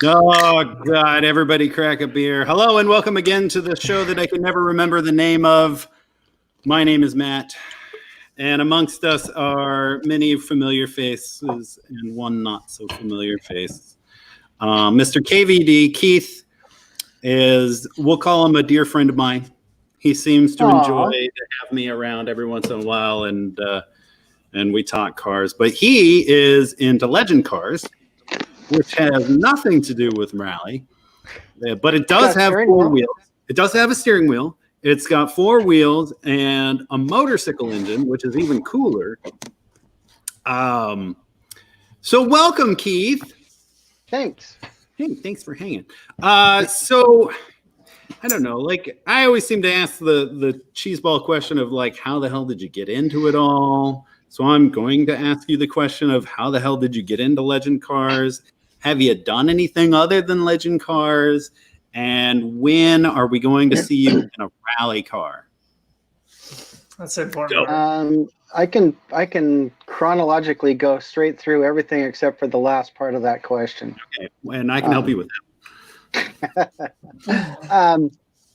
Oh, God, everybody crack a beer. Hello and welcome again to the show that I can never remember the name of. My name is Matt, and amongst us are many familiar faces and one not so familiar face. Mr. KVD, Keith, we'll call him a dear friend of mine. He seems to enjoy to have me around every once in a while, and we talk cars. But he is into legend cars, which has nothing to do with rally, but it does have four wheels. It does have a steering wheel. It's got four wheels and a motorcycle engine, which is even cooler. So welcome, Keith. Thanks. Hey, thanks for hanging. So I don't know. Like, I always seem to ask the cheeseball question of like, how the hell did you get into it all? So I'm going to ask you the question of how the hell did you get into legend cars? Have you done anything other than legend cars? And when are we going to see you in a rally car? That's important. I can chronologically go straight through everything except for the last part of that question. Okay, and I can help you with that.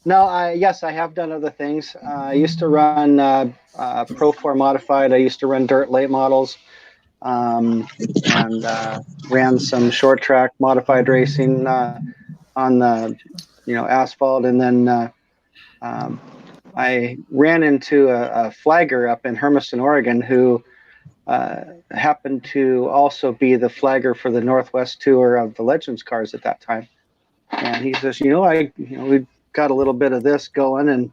Yes, I have done other things. I used to run Pro 4 Modified. I used to run dirt late models, and ran some short track modified racing on the asphalt, and then I ran into a flagger up in Hermiston, Oregon, who happened to also be the flagger for the Northwest tour of the Legends cars at that time. And he says, we got a little bit of this going,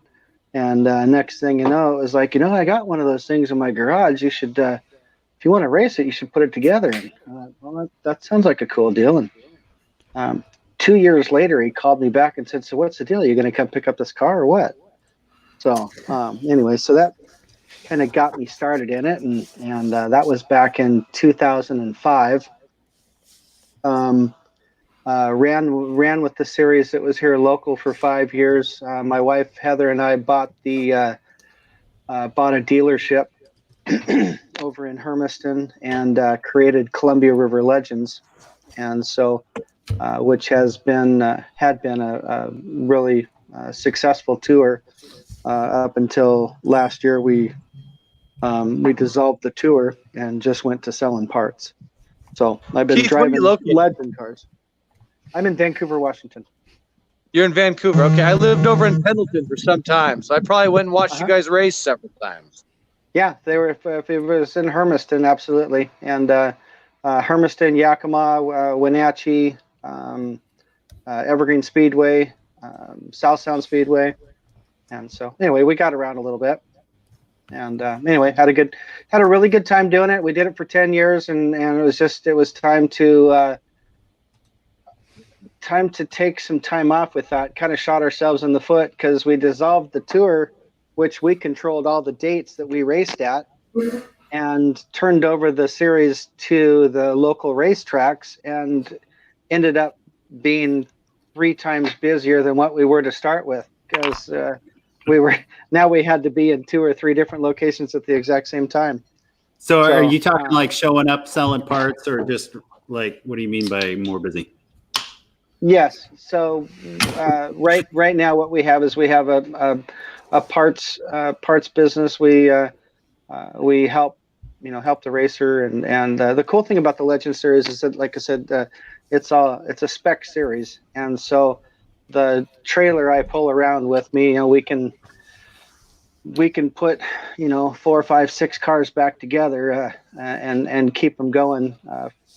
and next thing you know, it was like, I got one of those things in my garage. You should, if you want to race it, you should put it together. And well, that sounds like a cool deal. And 2 years later, he called me back and said, "So what's the deal? Are you going to come pick up this car or what?" So anyway, so that kind of got me started in it, and that was back in 2005. Ran with the series that was here local for 5 years. My wife Heather and I bought a dealership over in Hermiston and created Columbia River Legends, and so which had been a really successful tour up until last year. We dissolved the tour and just went to selling parts. So I've been driving legend cars. I'm in Vancouver, Washington. You're in Vancouver. Okay. I lived over in Pendleton for some time, so I probably went and watched you guys race several times. Yeah, they were. If it was in Hermiston, absolutely. And Hermiston, Yakima, Wenatchee, Evergreen Speedway, South Sound Speedway. And so anyway, we got around a little bit. And anyway, had a really good time doing it. We did it for 10 years, and it was time to take some time off with that. Kind of shot ourselves in the foot because we dissolved the tour, which we controlled all the dates that we raced at, and turned over the series to the local racetracks, and ended up being 3 times busier than what we were to start with, because we had to be in 2 or 3 different locations at the exact same time. So are you talking like showing up, selling parts, or just like, what do you mean by more busy? Yes. So right now what we have is we have a parts business. We help the racer, and the cool thing about the Legend series is that, like I said, it's a spec series, and so the trailer I pull around with me, we can put 4, 5, 6 cars back together and keep them going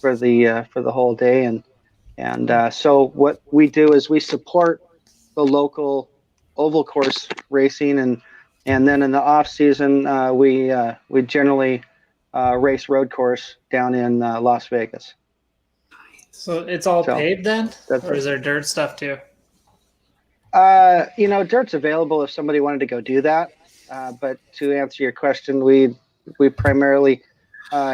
for the whole day. And so what we do is we support the local oval course racing, and then in the off season we generally race road course down in Las Vegas. So it's all paved then, or is there dirt stuff too? Dirt's available if somebody wanted to go do that. But to answer your question, we primarily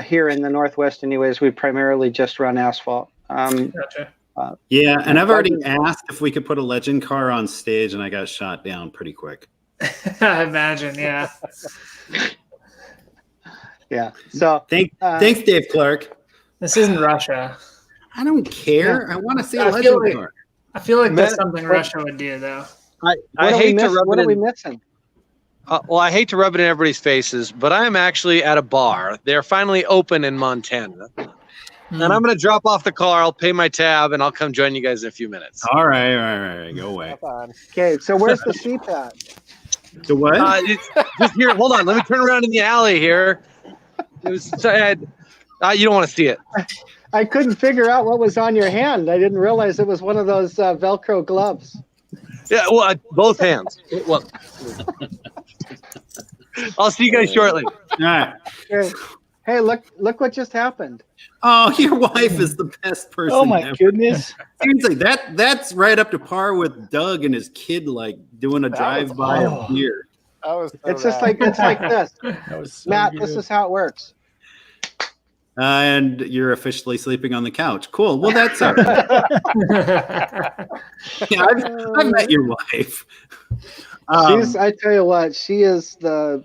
here in the Northwest, anyways, we primarily just run asphalt. Gotcha. Yeah, and I've already asked if we could put a legend car on stage, and I got shot down pretty quick. I imagine, yeah. Yeah. So thanks, Dave Clark. This isn't Russia. I don't care. I want to see a I feel legend like- car. I feel like that's something Russia would do, though. I hate to rub What it are we in. missing? Well, I hate to rub it in everybody's faces, but I am actually at a bar. They're finally open in Montana. And I'm going to drop off the car. I'll pay my tab, and I'll come join you guys in a few minutes. All right. Go away. Okay, so where's the CPAT? The what? Just here. Hold on. Let me turn around in the alley here. It was sad. You don't want to see it. I couldn't figure out what was on your hand. I didn't realize it was one of those Velcro gloves. Yeah, well, both hands. Well, I'll see you guys shortly. All right. Hey, look what just happened. Oh, your wife is the best person. Oh my ever. goodness! Seriously, that's right up to par with Doug and his kid, like doing a drive-by of beer. It's like this. That was so Matt, good. this is how it works. And you're officially sleeping on the couch. Cool. Well, that's all right. Yeah, I've met your wife. I tell you what, she's a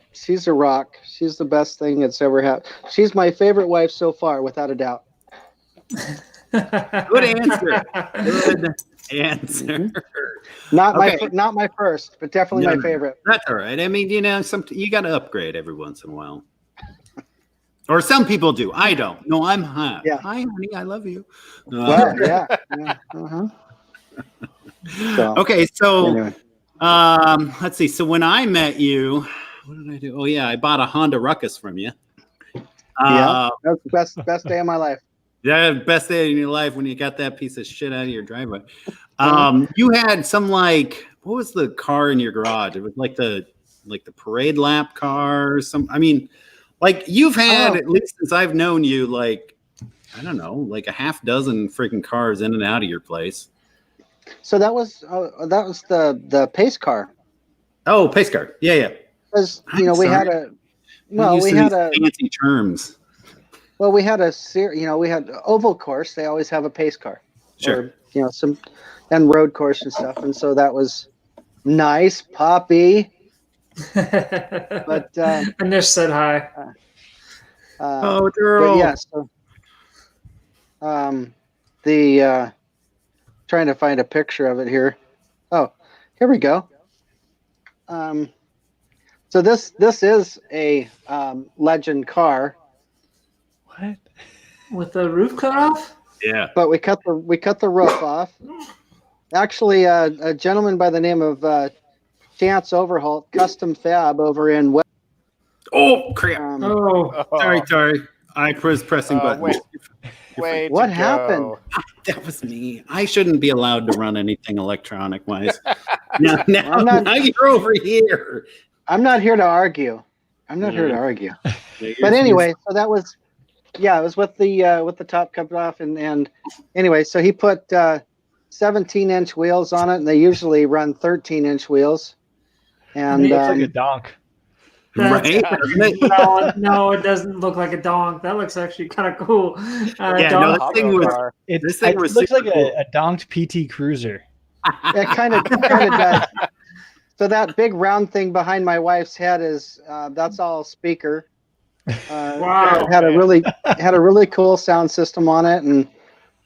rock. She's the best thing that's ever happened. She's my favorite wife so far, without a doubt. Good answer. Good answer. Not my first, but definitely my favorite. That's all right. I mean, you got to upgrade every once in a while. Or some people do. I don't. No, I'm high. Yeah. Hi, honey. I love you. Well, yeah. Uh-huh. So, okay, so anyway. let's see. So when I met you, what did I do? Oh yeah, I bought a Honda Ruckus from you. Yeah, that's the best day of my life. Yeah, best day in your life when you got that piece of shit out of your driveway. You had some what was the car in your garage? It was like the parade lap car or some. I mean, like you've had at least since I've known you, like I don't know, like a half dozen freaking cars in and out of your place. So that was the pace car. Oh, pace car. Yeah. Because we had a fancy terms. Well, we had we had oval course. They always have a pace car. Sure. Or, some and road course and stuff. And so that was nice, Poppy. But and they're said hi. Oh, girl. But yeah, so trying to find a picture of it here. Oh, here we go. So this is a legend car. What? With the roof cut off? Yeah. But we cut the roof off. Actually, a gentleman by the name of Chance Overholt, Custom Fab over in West. Oh crap! Sorry. I was pressing buttons. Wait. What happened? That was me. I shouldn't be allowed to run anything electronic wise. now you're over here. I'm not here to argue. But anyway, so that was, it was with the top cut off, and anyway, so he put 17-inch wheels on it, and they usually run 13-inch wheels. And it looks like a donk. Right? No, it doesn't look like a donk. That looks actually kind of cool. This thing looks like a donked PT Cruiser. It kind of does. So that big round thing behind my wife's head is that's all speaker. Wow! It had a really cool sound system on it,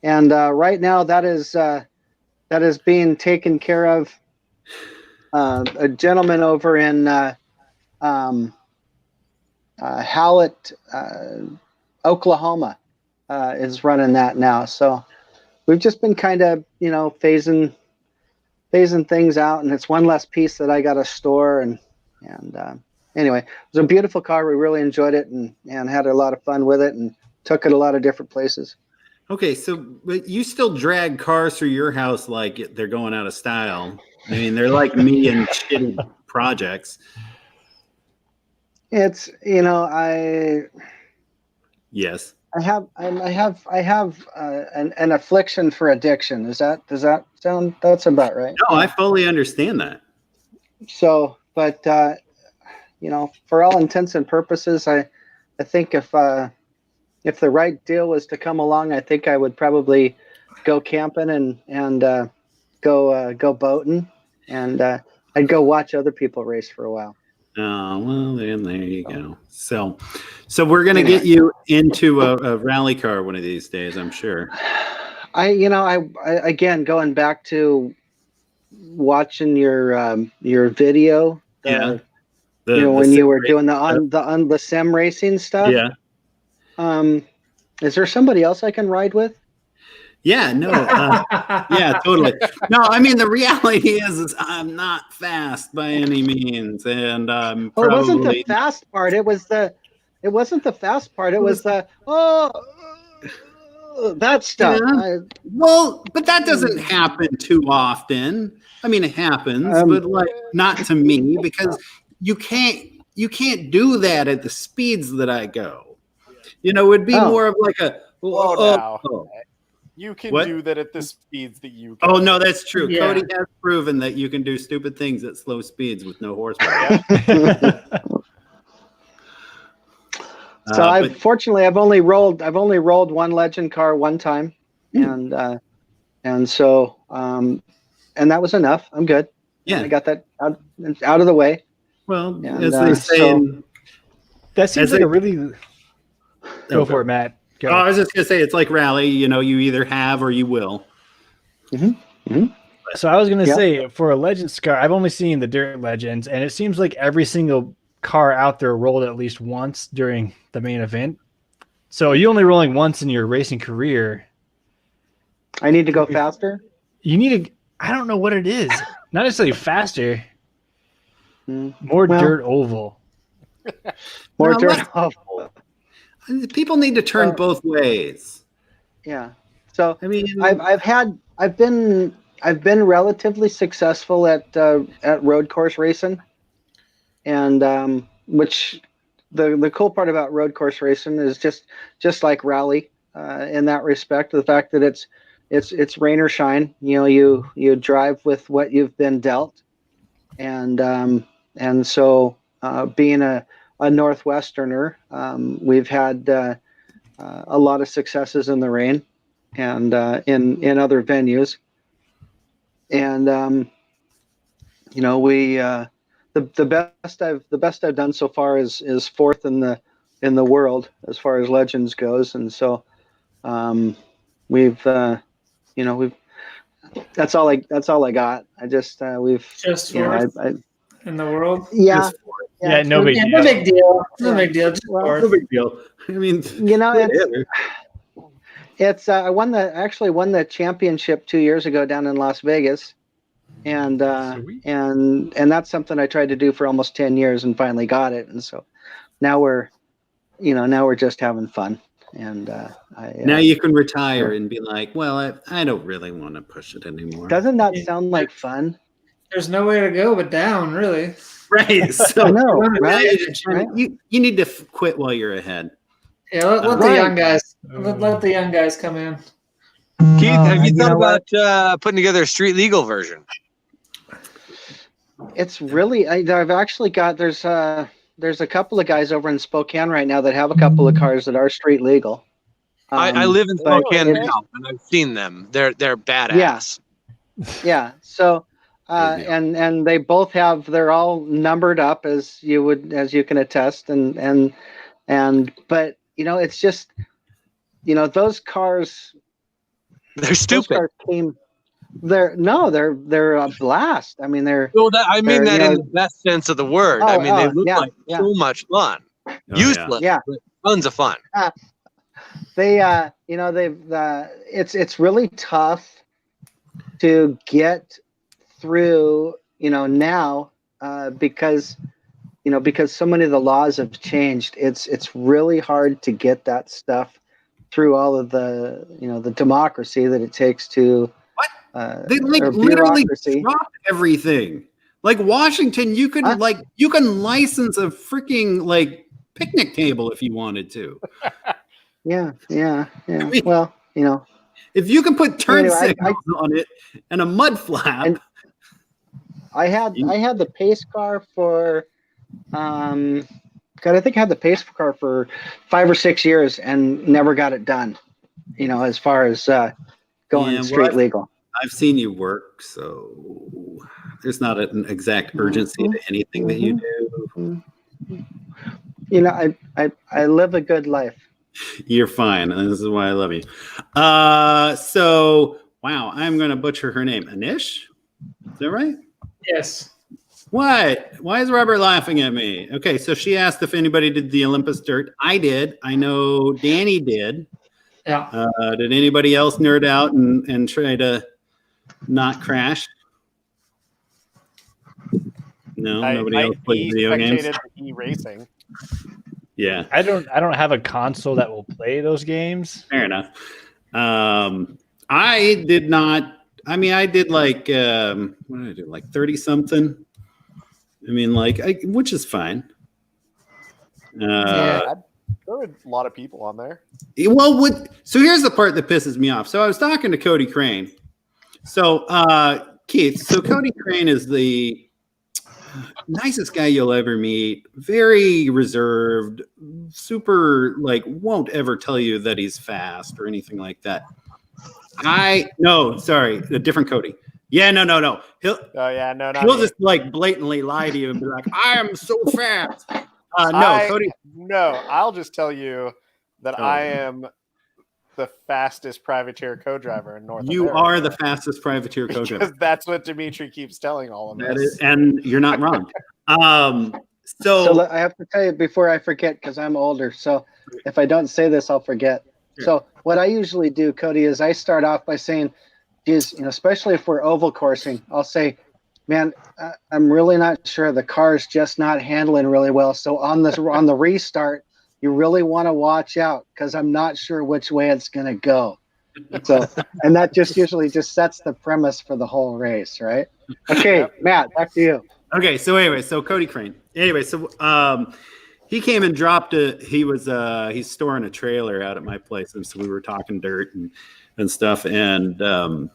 and right now that is being taken care of. A gentleman over in Howlett, Oklahoma, is running that now. So we've just been kind of phasing things out, and it's one less piece that I got to store. And anyway, it was a beautiful car. We really enjoyed it and had a lot of fun with it, and took it a lot of different places. Okay, so but you still drag cars through your house like they're going out of style. I mean, they're like me and shitty projects. It's Yes. I have an affliction for addiction. Does that sound? That's about right. No, I fully understand that. So, but for all intents and purposes, I think if the right deal was to come along, I think I would probably go camping and go boating, and I'd go watch other people race for a while. Oh, well, then there you go. So we're gonna get you into a rally car one of these days, I'm sure. Again, going back to watching your video. Yeah. When you were doing the sim racing stuff. Yeah. Is there somebody else I can ride with? Yeah, no, yeah, totally. No, I mean, the reality is I'm not fast by any means, and it wasn't the fast part. It wasn't the fast part. It was the that stuff. Yeah. Well, but that doesn't happen too often. I mean, it happens, but like not to me, because you can't do that at the speeds that I go. It would be more of like a you can do that at the speeds that you go. Oh no, that's true. Yeah. Cody has proven that you can do stupid things at slow speeds with no horsepower. So fortunately I've only rolled one legend car one time, and so and that was enough. I'm good. Yeah, I got that out of the way. Well, as they say, that seems like a really go for it, Matt. Oh, I was just gonna say it's like rally. You either have or you will. So I was gonna say for a Legends car, I've only seen the Dirt Legends, and it seems like every single car out there rolled at least once during the main event. So are you only rolling once in your racing career? I need to go faster. You need to. I don't know what it is. Not necessarily faster. More dirt oval. More dirt oval. People need to turn both ways. Yeah. So I mean, I've been relatively successful at road course racing, and which the cool part about road course racing is just like rally in that respect. The fact that it's rain or shine. You drive with what you've been dealt, and so being a Northwesterner, we've had a lot of successes in the rain and in other venues, and we the best I've done so far is fourth in the world as far as Legends goes, and so we've that's all I got. I just we've just fourth in the world. Yeah. No big deal. No big deal. No big deal. No big deal. I mean, it's I actually won the championship 2 years ago down in Las Vegas, and that's something I tried to do for almost 10 years and finally got it, and so now we're just having fun, and now you can retire and be like, well, I don't really want to push it anymore. Doesn't that sound like fun? There's no way to go but down, really. Right. So I know, right? You need to quit while you're ahead. Yeah, let the young guys let the young guys come in. Keith, have you thought about putting together a street legal version? It's really I've actually got there's a couple of guys over in Spokane right now that have a couple of cars that are street legal. I live in Spokane now, and I've seen them. They're badass. Yeah. So. And they both they're all numbered up as you can attest, and but it's just those cars, they're stupid. They're a blast. I mean, they're in the best sense of the word. They look like so much fun. Useless, but tons of fun. It's really tough to get through now because so many of the laws have changed. It's really hard to get that stuff through all of the the democracy that it takes to they literally dropped everything. Like Washington, you could you can license a freaking picnic table if you wanted to. Yeah. I mean, well, if you can put turn signals on it and a mud flap. I had the pace car for I think I had the pace car for 5 or 6 years and never got it done. As far as going street legal. I've seen you work, so there's not an exact urgency to anything that you do. I live a good life. You're fine. And this is why I love you. So, wow, I'm going to butcher her name. Anish? Is that right? Yes. What? Why is Robert laughing at me? Okay, so she asked if anybody did the Olympus Dirt. I did. I know Danny did. Yeah. Did anybody else nerd out and try to not crash? No, nobody else plays video games. E-racing. Yeah, I don't have a console that will play those games. fair enough. I did not. I mean, I did like what did I do? Like 30 something. I mean, which is fine. There were a lot of people on there. Well, so here's the part that pisses me off. So I was talking to Cody Crane. So Keith, so Cody Crane is the nicest guy you'll ever meet. Very reserved, super won't ever tell you that he's fast or anything like that. Sorry, a different Cody. Yeah, no. He'll just blatantly lie to you and be like, "I am so fast." Cody. No, I'll just tell you that I am the fastest privateer co-driver in North America. You are the fastest privateer co-driver. Because that's what Dimitri keeps telling all of us. And you're not wrong. So I have to tell you before I forget, because I'm older. So if I don't say this, I'll forget. Sure. So what I usually do, Cody, is I start off by saying, especially if we're oval coursing, I'll say, man, I'm really not sure. The car's just not handling really well. So on the restart, you really want to watch out because I'm not sure which way it's going to go. So, and that just usually just sets the premise for the whole race, right? Okay, Matt, back to you. Okay, so anyway, Cody Crane. Anyway, so he came and dropped he's storing a trailer out at my place, and so we were talking dirt and stuff, and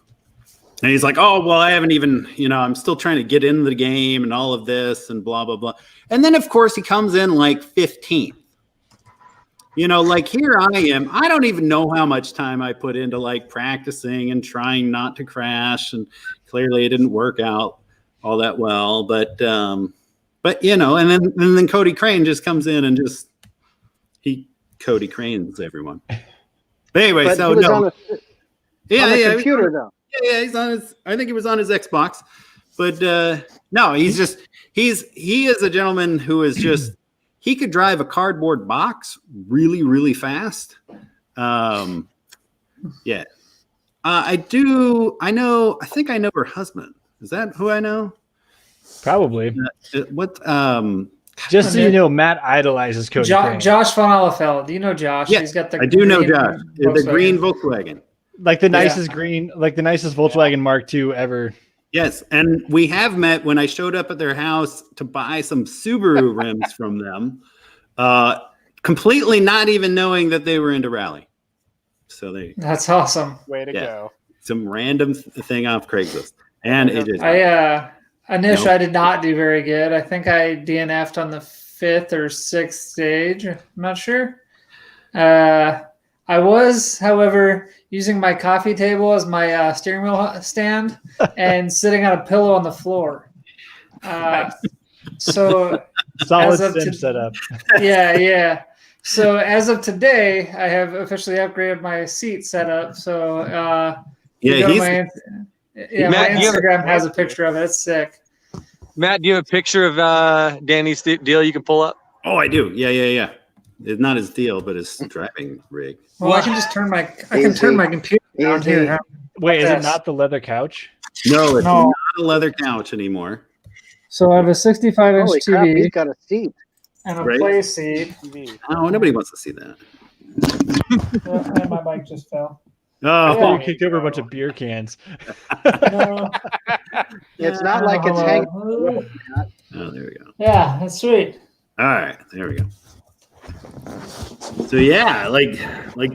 he's like, "Oh, well, I haven't even, I'm still trying to get into the game and all of this and blah blah blah." And then of course he comes in 15th. Here I am. I don't even know how much time I put into practicing and trying not to crash, and clearly it didn't work out all that well. But and then Cody Crane just comes in and Cody Cranes everyone. But anyway, Computer though. Yeah, he's on his. I think he was on his Xbox, but no, he is a gentleman who is just. He could drive a cardboard box really, really fast. Yeah. I think I know her husband. Is that who I know? Probably. Just so you know, Matt idolizes Cody Crane. Josh von Allefeld. Do you know Josh? Yeah, he's got the. I do know Josh. The green Volkswagen. The nicest Volkswagen Mark II ever. Yes, and we have met when I showed up at their house to buy some Subaru rims from them, completely not even knowing that they were into rally. So that's awesome. Way to go. Some random thing off Craigslist. And it is. Anish, I did not do very good. I think I DNF'd on the 5th or 6th stage. I'm not sure. I was, however, using my coffee table as my steering wheel stand and sitting on a pillow on the floor. So solid sim setup. Yeah. So as of today, I have officially upgraded my seat setup. So my Instagram has a picture of it. It's sick. Matt, do you have a picture of Danny's deal you can pull up? Oh, I do. Yeah. It's not his deal, but his driving rig. Well, I can just turn my computer down here. Wait, is it not the leather couch? No, it's not a leather couch anymore. So I have a 65-inch TV. Crap, he's got a seat. And a play seat. Oh, nobody wants to see that. And my bike just fell. Oh, you kicked over a bunch of beer cans. No. It's not like it's hanging. Oh, there we go. Yeah, that's sweet. All right, there we go. So yeah, like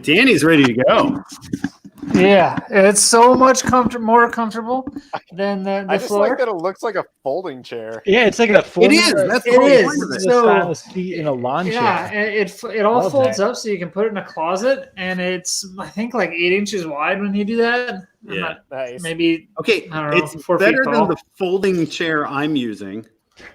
Danny's ready to go. Yeah, it's so much more comfortable than the I just floor. like that it looks like a folding chair. Yeah, it's like a folding. It is. That's the It whole is. point of it. So- style of seat in a lawn Yeah, chair. it all Love folds that. up so you can put it in a closet, and it's I think 8 inches wide when you do that. Yeah. Nice. Maybe Okay, I don't know, it's 4 feet better tall. than the folding chair I'm using.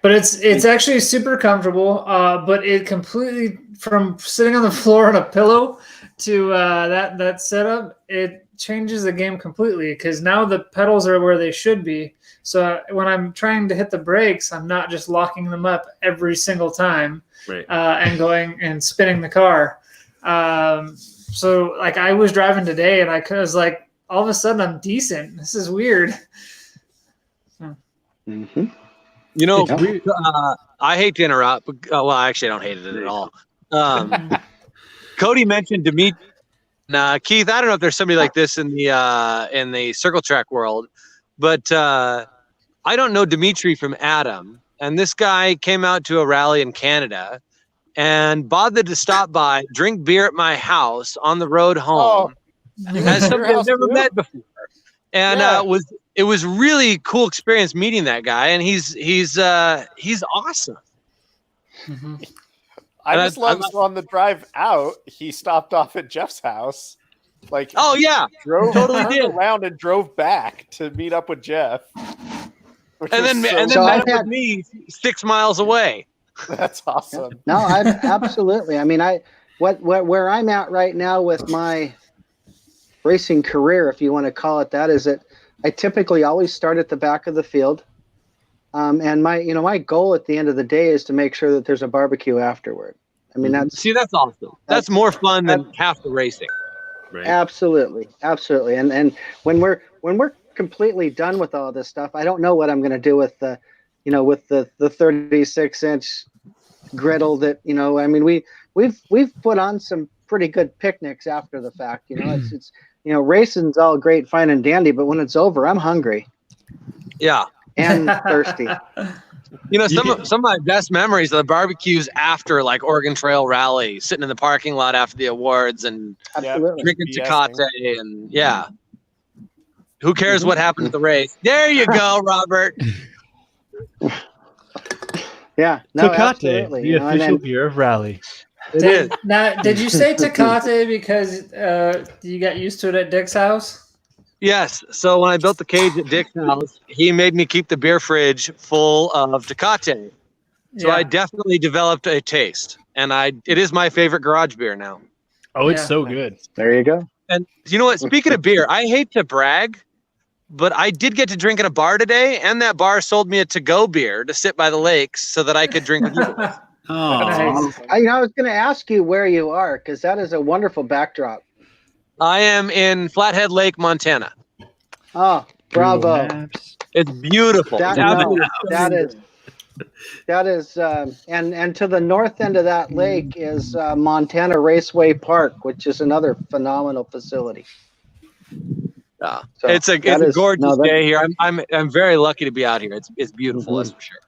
But it's actually super comfortable. But it completely, from sitting on the floor on a pillow to that setup, it changes the game completely because now the pedals are where they should be. So when I'm trying to hit the brakes, I'm not just locking them up every single time, Right. and going and spinning the car. So like I was driving today, and I was like, all of a sudden I'm decent. This is weird. Mm-hmm. You know, Yeah. I hate to interrupt. But, well, actually, I don't hate it at all. Cody mentioned Dimitri. Keith, I don't know if there's somebody like this in the circle track world, but I don't know Dimitri from Adam. And this guy came out to a rally in Canada and bothered to stop by, drink beer at my house on the road home, as somebody I've never met before. And it was really cool experience meeting that guy, and he's awesome. Mm-hmm. I just love on the drive out, he stopped off at Jeff's house. Like, oh yeah, turned around and drove back to meet up with Jeff. And then met up with me 6 miles away. That's awesome. No, absolutely. I mean, where I'm at right now with my racing career, if you want to call it that, is that I typically always start at the back of the field. And my goal at the end of the day is to make sure that there's a barbecue afterward. I mean, that's awesome. That's more fun than half the racing. Right. Absolutely. And when we're completely done with all this stuff, I don't know what I'm going to do with the 36-inch griddle that, I mean, we've put on some pretty good picnics after the fact. It's racing's all great, fine and dandy, but when it's over, I'm hungry. Yeah. And thirsty. Some of my best memories of the barbecues after like Oregon Trail Rally, sitting in the parking lot after the awards and drinking Tecate and who cares what happened at the race? There you go, Robert. Yeah, no, Tecate, absolutely. the official beer of Rally. It is. Now, did you say Tecate because you got used to it at Dick's house? Yes. So when I built the cage at Dick's house, he made me keep the beer fridge full of Tecate. So I definitely developed a taste, and it is my favorite garage beer now. Oh, it's so good. There you go. And you know what? Speaking of beer, I hate to brag, but I did get to drink at a bar today, and that bar sold me a to-go beer to sit by the lakes so that I could drink with you. Oh, Nice. I was going to ask you where you are because that is a wonderful backdrop. I am in Flathead Lake, Montana. Oh, bravo! It's beautiful. That is, and to the north end of that lake is Montana Raceway Park, which is another phenomenal facility. So it's a gorgeous day here. I'm very lucky to be out here. It's beautiful, that's for sure.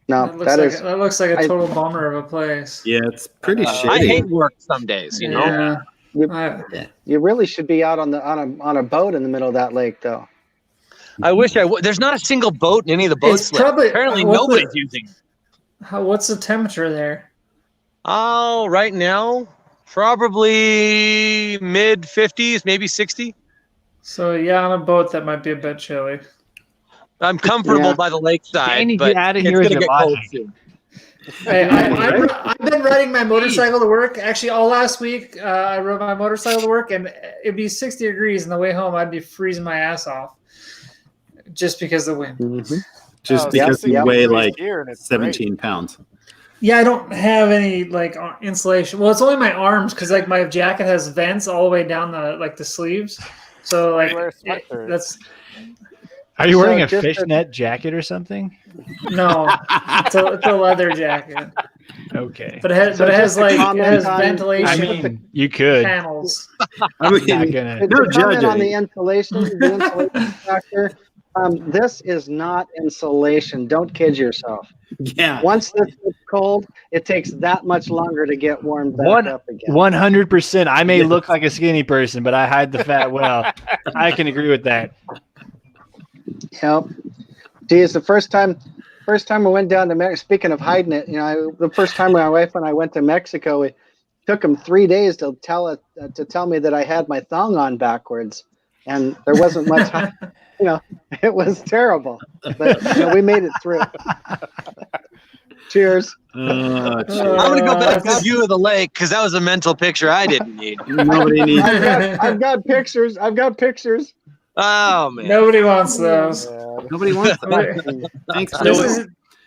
No, that looks like a total bummer of a place. Yeah, it's pretty shitty. I hate work some days, Yeah. You really should be out on a boat in the middle of that lake, though. I wish I would. There's not a single boat in any of the boats. Apparently, nobody's using. What's the temperature there? Oh, right now, probably mid 50s, maybe 60. So on a boat that might be a bit chilly. I'm comfortable by the lakeside, but it's going to get cold soon. Hey, I've been riding my motorcycle to work. Actually, all last week, I rode my motorcycle to work, and it'd be 60 degrees, and the way home, I'd be freezing my ass off just because of the wind. Mm-hmm. Just because you weigh like 17 pounds. Yeah, I don't have any like insulation. Well, it's only my arms because like my jacket has vents all the way down the sleeves. So like that's. Are you wearing a fishnet jacket or something? No, it's a leather jacket. Okay, but it has ventilation. I mean, you could panels. I mean, no judging on the insulation factor. This is not insulation. Don't kid yourself. Yeah. Once this gets cold, it takes that much longer to get warmed back up again. 100%. I may look like a skinny person, but I hide the fat well. I can agree with that. Yep. Geez, the first time we went down to Mexico, speaking of hiding it, the first time my wife and I went to Mexico, it took them 3 days to tell me that I had my thong on backwards, and there wasn't much, it was terrible, but we made it through. Cheers. I'm gonna go back to the view of the lake because that was a mental picture I didn't need. Nobody needs. I've got pictures. Oh man, Nobody wants those. Nobody wants that. Thanks.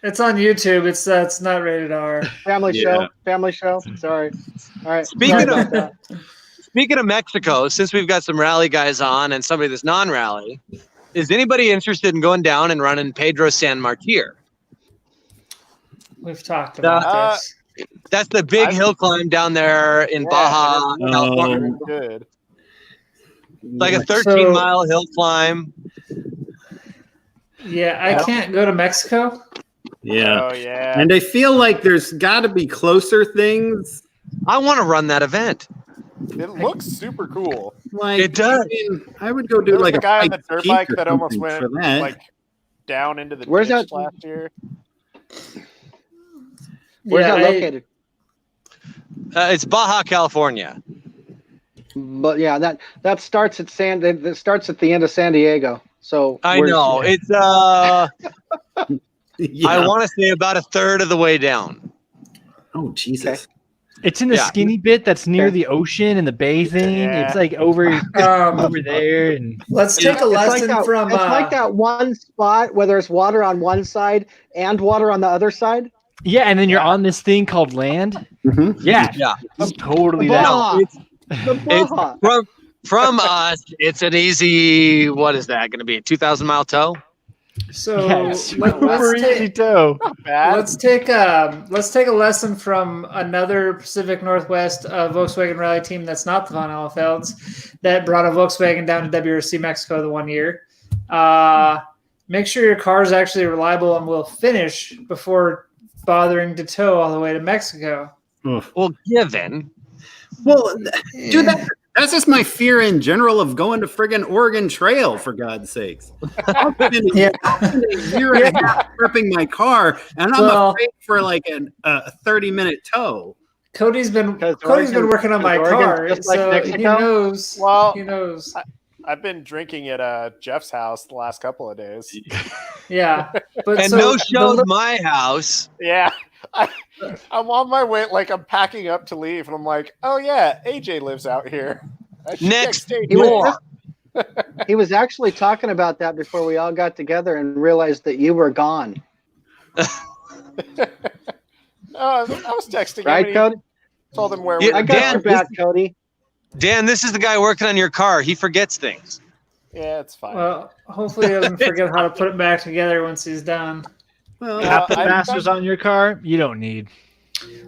It's on YouTube. It's not rated R. Family show. Sorry. All right. Speaking of Mexico, since we've got some rally guys on and somebody that's non-rally, is anybody interested in going down and running Pedro San Mark here? We've talked about this. That's the big hill climb down there in Baja, California. Good. Like a 13-mile hill climb. Yeah, I can't go to Mexico. Yeah. Oh yeah. And I feel like there's got to be closer things. I want to run that event. It looks super cool. Like It does. I would go do There was like a guy on piked the dirt peak bike or that almost something went for that. like down into the Where's ditch that- last year. Where's that located? It's Baja, California. But yeah, that starts at that starts at the end of San Diego. So I know. It's Yeah. I want to say about a third of the way down. Oh Jesus. It's in the Yeah. skinny bit that's near the ocean and the bathing. Yeah. It's like over there. And Let's take a lesson from. It's like that one spot where there's water on one side and water on the other side. yeah, and then you're on this thing called land. Mhm. Yeah, Yeah. it's totally The that. Baja. It's, The it's Baja. from us. It's an easy. What is that going to be? A 2,000-mile tow? So Yeah, super let's easy take. toe. Bad. Let's take a lesson from another Pacific Northwest Volkswagen Rally team that's not the Von Elfelds that brought a Volkswagen down to WRC Mexico the one year. Make sure your car is actually reliable and will finish before bothering to tow all the way to Mexico. Well, given. Well, dude, that's just my fear in general of going to friggin' Oregon Trail, for God's sakes. I've been a year and a half prepping my car, and I'm afraid for like a 30-minute tow. Cody's been Because working on my Oregon's car, just like so he Mexico? knows. Well, he knows. I've been drinking at Jeff's house the last couple of days. Yeah, but And so no the shows li- my house. Yeah. I'm on my way, like I'm packing up to leave, and I'm like, oh yeah, AJ lives out here. I should Next text AJ. door. He was actually talking about that before we all got together and realized that you were gone. I was texting him. Right, and he Cody? told him where Yeah, we were I got Dan, your going. back, Cody. Dan, this is the guy working on your car. He forgets things. Yeah, it's fine. Well, hopefully he doesn't forget how to put it back together once he's done. Well, Half the I- masters on your car, you don't need.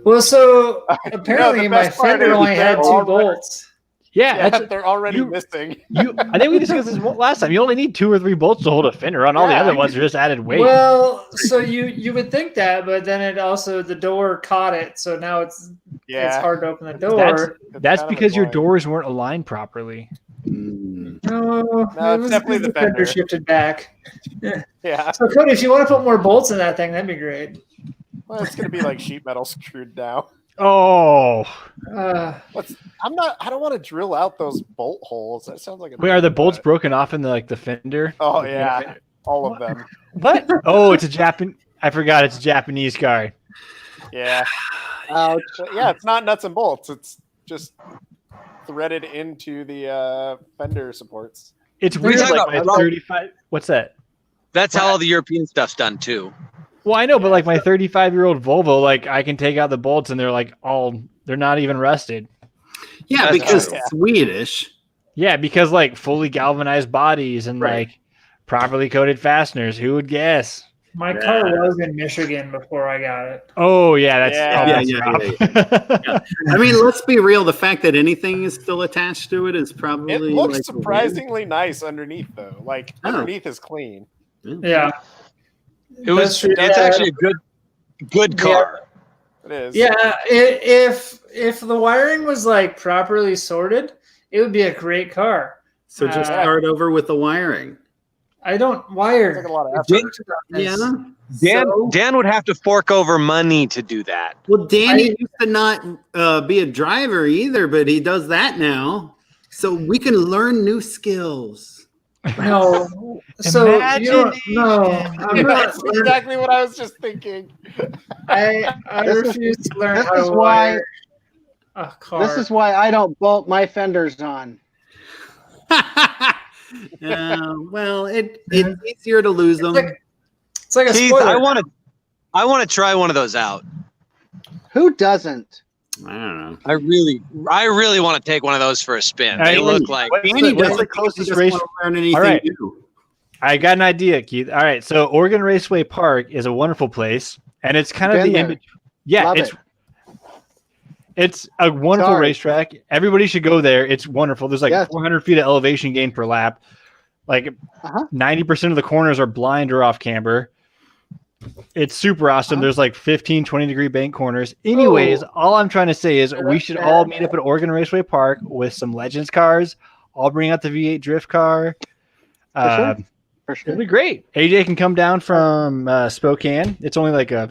Well, so apparently the my best part fender is only had they're 2 all bolts. Yeah, yeah, that's, they're already you- missing. I think we discussed this last time. You only need 2 or 3 bolts to hold a fender on. All the Yeah, other I ones are just added weight. Well, so you would think that, but then it also the door caught it, so now it's Yeah, hard to open the That's door. that's kind of because your annoying. doors weren't aligned properly. No, No, it's definitely the fender. shifted back. Yeah, So Cody, if you want to put more bolts in that thing, that'd be great. well, it's gonna be like sheet metal screwed now. Oh, Uh, I don't want to drill out those bolt holes. That sounds like a wait, are the bolts broken off in the fender? Oh yeah, all of them. What? Oh, it's a Japan. I forgot it's a Japanese car. Yeah, Ouch. But yeah. It's not nuts and bolts. It's just threaded into the fender supports. It's What are you weird. talking Like my about? 35. What's that? That's how all the European stuff's done too. Well, I know, but like my 35-year-old Volvo, like I can take out the bolts and they're like they're not even rusted. Yeah, That's because true. Swedish. Yeah, because like fully galvanized bodies and Right. like properly coated fasteners. Who would guess? my car was in Michigan before I got it. Oh yeah, that's Yeah. I mean, let's be real. The fact that anything is still attached to it is probably It looks like, surprisingly nice underneath, though. Like Oh. underneath is clean. Yeah, It was. That's true. It's Yeah. actually a good car. It is. yeah. If the wiring was like properly sorted, it would be a great car. So just Uh, start over with the wiring. I don't It's wire. like a lot of effort. Yeah. Dan would have to fork over money to do that. Well, Danny used to not be a driver either, but he does that now. So we can learn new skills. No. So you don't know. I'm not That's exactly what I was just thinking. I This is- refuse to learn this how is to why- wire a car. This is why I don't bolt my fenders on. Well, it's easier to lose them. It's like a Keith, spoiler. I want to try one of those out. Who doesn't? I don't know. I really want to take one of those for a spin. They Hey, look like what's Danny what's doesn't the closest just race? want to learn anything All right. new. I got an idea, Keith. All right, so Oregon Raceway Park is a wonderful place, and it's kind of Been the there. in yeah, Love it's a wonderful Sorry. racetrack. Everybody should go there. It's wonderful. There's like Yes. 400 feet of elevation gain per lap. Like Uh-huh. 90% of the corners are blind or off camber. It's super awesome. Uh-huh. There's like 15, 20-degree bank corners. Anyways, all I'm trying to say is we should all meet up at Oregon Raceway Park with some Legends cars. I'll bring out the V8 drift car. For sure. It'll be great. AJ can come down from Spokane. It's only like a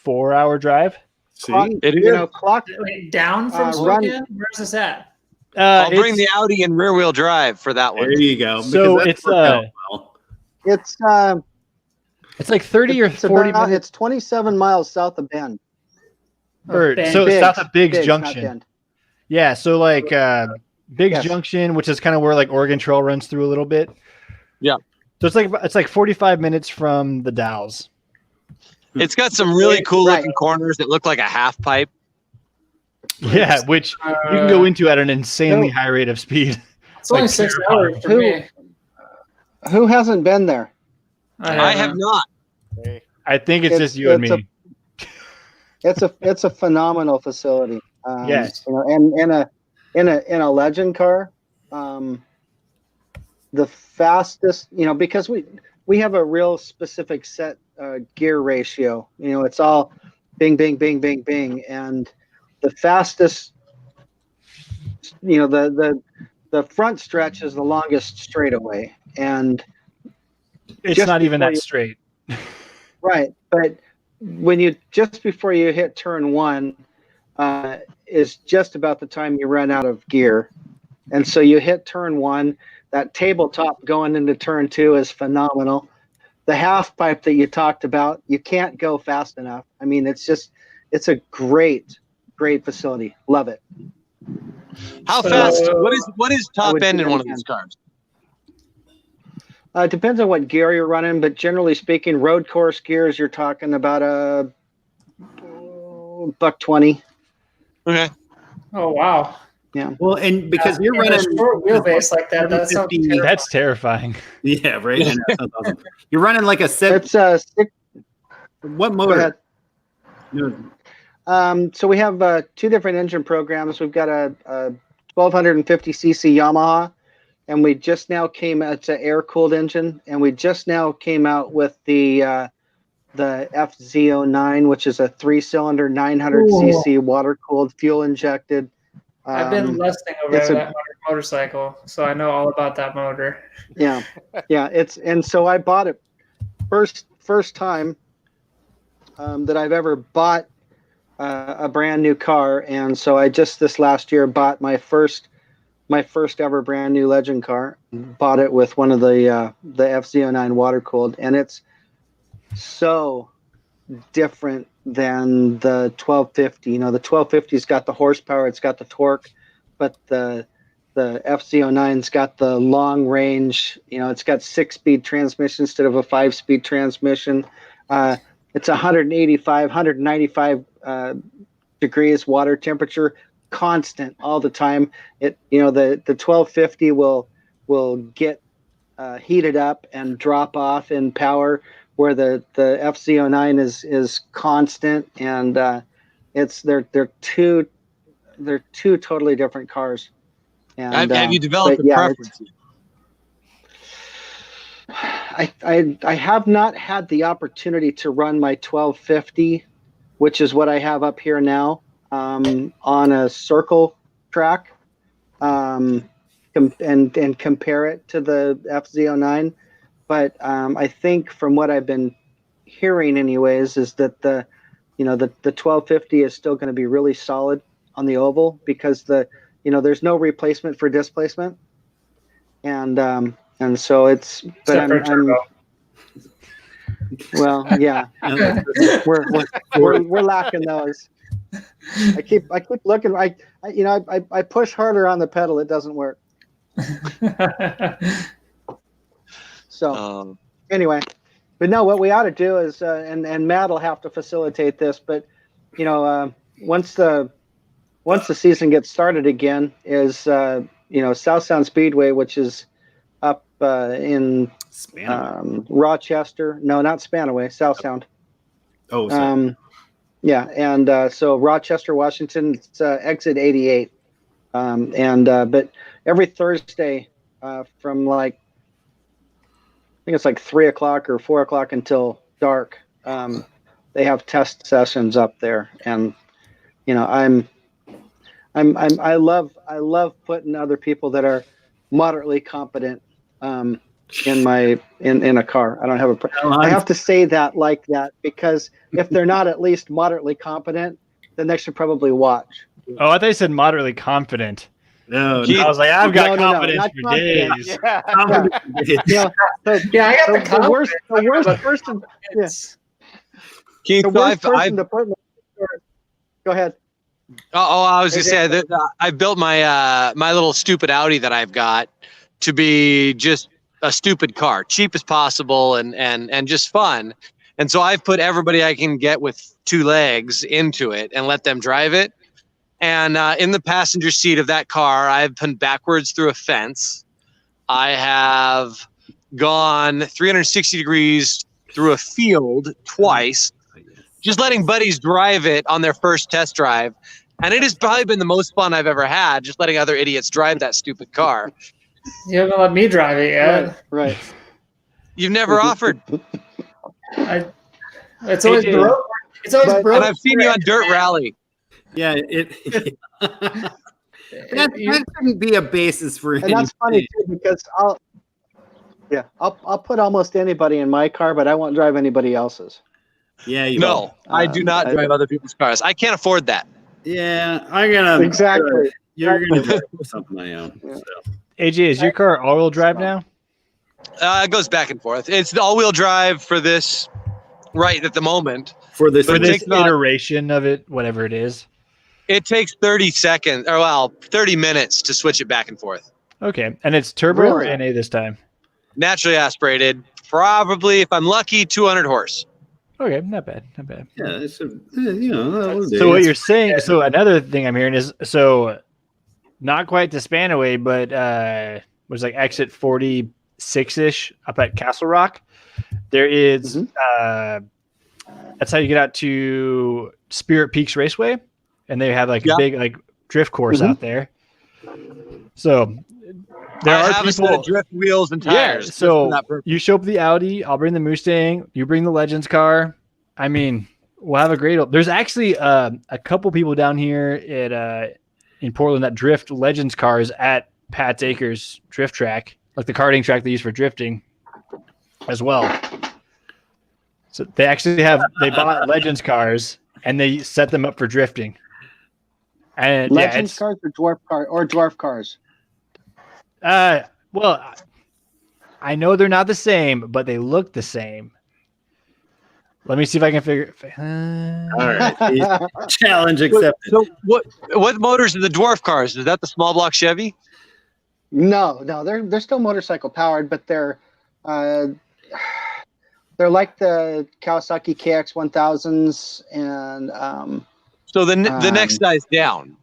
4-hour drive. See, it is. You know, clock. Wait, down from Run- Spokane? Where's this at? I'll bring It's- the Audi in rear wheel drive for that one. there you go. So because that's it's, worked out well. It's like 30 or it's 40 about, minutes. it's 27 miles south of Bend. Or- Bend. so it's south of Biggs not Junction. Bend. Yeah, so like Biggs Yes. Junction, which is kind of where like Oregon Trail runs through a little bit. Yeah. So it's like 45 minutes from the Dalles. It's got some really cool Right. looking corners that look like a half pipe. Yeah, which you can go into at an insanely high rate of speed. It's only like 6 terrifying. hours for me. Who hasn't been there? I have not. Hey, I think it's It's- just you and it's a- me. It's a phenomenal facility. Yes. You know, and in a legend car, the fastest, you know, because we have a real specific set gear ratio. You know, it's all bing, bing, bing, bing, bing, and the fastest, you know, the front stretch is the longest straightaway, and It's just not even before that you- straight. right, but when you just before you hit turn one is just about the time you run out of gear, and so you hit turn one. That tabletop going into turn two is phenomenal. The half pipe that you talked about, you can't go fast enough. I mean, it's a great facility. Love it. How So- fast? What is I top would end do in that one of again. these cars? It depends on what gear you're running, but generally speaking, road course gears, you're talking about a $120. Okay. Oh wow! Well, and because you're In a running short wheelbase like that, that sounds 750 terrible. That's terrifying. yeah, right. I know, that sounds awesome. You're running like a set. It's a What go motor? ahead. No, So we have two different engine programs. We've got a 1250cc Yamaha, and we just now it's an air-cooled engine, and we just now came out with the FZ09, which is a 3-cylinder 900cc water-cooled, fuel-injected. I've been lusting over it's that motorcycle, so I know all about that motor. Yeah, and so I bought it first time that I've ever bought a brand new car, and so I just this last year bought my first ever brand new Legend car. Bought it with one of the FZ09 water cooled, and it's so different than the 1250. You know, the 1250's got the horsepower, it's got the torque, but the FZ09's got the long range. You know, it's got 6-speed transmission instead of a 5-speed transmission. It's 195 degrees water temperature, constant all the time. The 1250 will get heated up and drop off in power, where the FZ09 is constant, and they're two totally different cars. And, Have you developed but a yeah, preference? I have not had the opportunity to run my 1250, which is what I have up here now, on a circle track, and compare it to the FZ09. But I think from what I've been hearing, anyways, is that the 1250 is still going to be really solid on the oval, because there's no replacement for displacement, and And so it's, but I'm well, yeah, we're lacking those. I keep looking. I push harder on the pedal. It doesn't work. So anyway, but no, what we ought to do is, and Matt will have to facilitate this, but once the season gets started again, is South Sound Speedway, which is up in Rochester. No, not Spanaway, South Sound. Oh, sorry. Yeah, and so Rochester, Washington, it's exit 88, but every Thursday from I think it's 3 o'clock or 4 o'clock until dark, they have test sessions up there, and I love putting other people that are moderately competent in a car. I don't have I have to say that like that, because if they're not at least moderately competent, then they should probably watch. Oh, I thought you said moderately confident. No, I was like, I've got confidence for confident. days. Yeah, I got the worst person. Yes. Keith, The worst person to put in the store. Go ahead. I was just saying that I built my my little stupid Audi that I've got to be just a stupid car, cheap as possible, and just fun. And so I've put everybody I can get with 2 legs into it and let them drive it. And in the passenger seat of that car, I've been backwards through a fence. I have gone 360 degrees through a field twice, just letting buddies drive it on their first test drive. And it has probably been the most fun I've ever had, just letting other idiots drive that stupid car. You haven't let me drive it yet. Right. You've never offered. It's always broke. It's always broke. And I've seen you on Dirt Rally. Yeah, that shouldn't be a basis for And that's funny too, because I'll put almost anybody in my car, but I won't drive anybody else's. Yeah, I do not drive other people's cars. I can't afford that. Yeah, I'm gonna exactly. You're gonna drive something I own. Yeah. So. AJ, is your car all-wheel drive now? It goes back and forth. It's the all-wheel drive for this right at the moment. For this iteration of it, whatever it is. It takes 30 seconds, 30 minutes to switch it back and forth. Okay, and it's turbo or NA this time? Naturally aspirated, probably, if I'm lucky, 200 horse. Okay, not bad. Yeah, it's So what you're saying, so another thing I'm hearing is, not quite to Spanaway, but was exit 46-ish up at Castle Rock. There is, that's how you get out to Spirit Peaks Raceway, and they have a big drift course out there. So there are have people a drift wheels and tires. Yeah, so you show up with the Audi, I'll bring the Mustang, you bring the Legends car. I mean, we'll have a great. There's actually a couple people down here at in Portland that drift Legends cars at Pat's Acres drift track, like the karting track they use for drifting as well. So they actually they bought Legends cars and they set them up for drifting. And Legends cars or dwarf cars? Well, I know they're not the same, but they look the same. Let me see if I can figure. All right, challenge accepted. So what motors are the dwarf cars? Is that the small block Chevy? No, they're still motorcycle powered, but they're like the Kawasaki KX1000s and. So the next size down.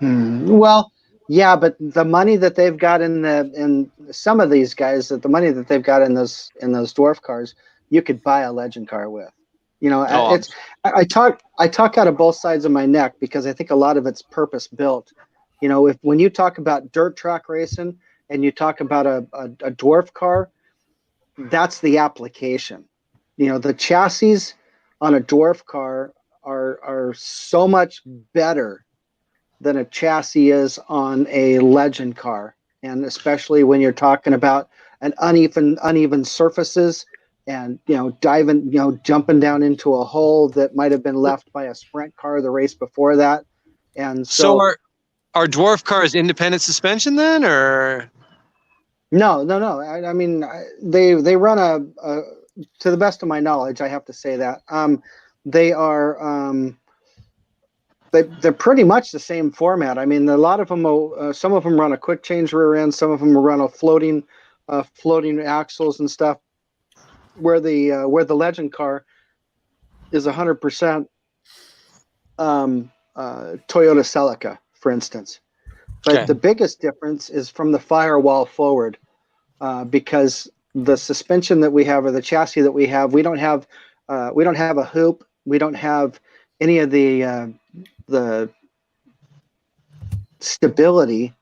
Well, yeah, but the money that they've got in some of these guys, the money that they've got in those dwarf cars, you could buy a Legend car with. I talk out of both sides of my neck because I think a lot of it's purpose built. When you talk about dirt track racing and you talk about a dwarf car, that's the application. The chassis on a dwarf car are so much better than a chassis is on a Legend car, and especially when you're talking about an uneven surfaces and jumping down into a hole that might have been left by a sprint car the race before that. And so are dwarf cars independent suspension then, or No. I mean, they run a to the best of my knowledge, I have to say that they are they're pretty much the same format. I mean, a lot of them some of them run a quick change rear end, some of them will run a floating axles and stuff. Where the Legend car is 100% Toyota Celica, for instance. But the biggest difference is from the firewall forward, because the suspension that we have, or the chassis that we don't have a hoop. We don't have any of the stability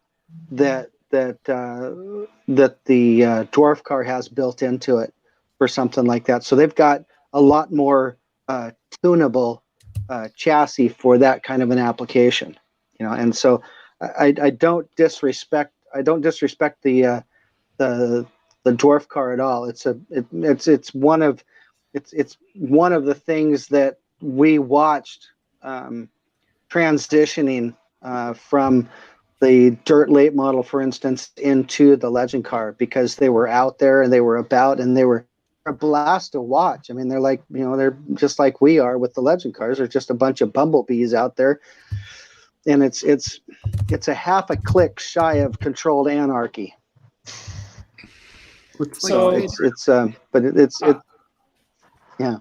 that the Dwarf car has built into it for something like that. So they've got a lot more tunable chassis for that kind of an application, And so I don't disrespect the Dwarf car at all. It's one of the things that we watched transitioning from the dirt late model, for instance, into the Legend car, because they were out there and they were about, and they were a blast to watch. I mean, they're like, they're just like we are with the Legend cars. They're just a bunch of bumblebees out there, and it's a half a click shy of controlled anarchy. So yeah.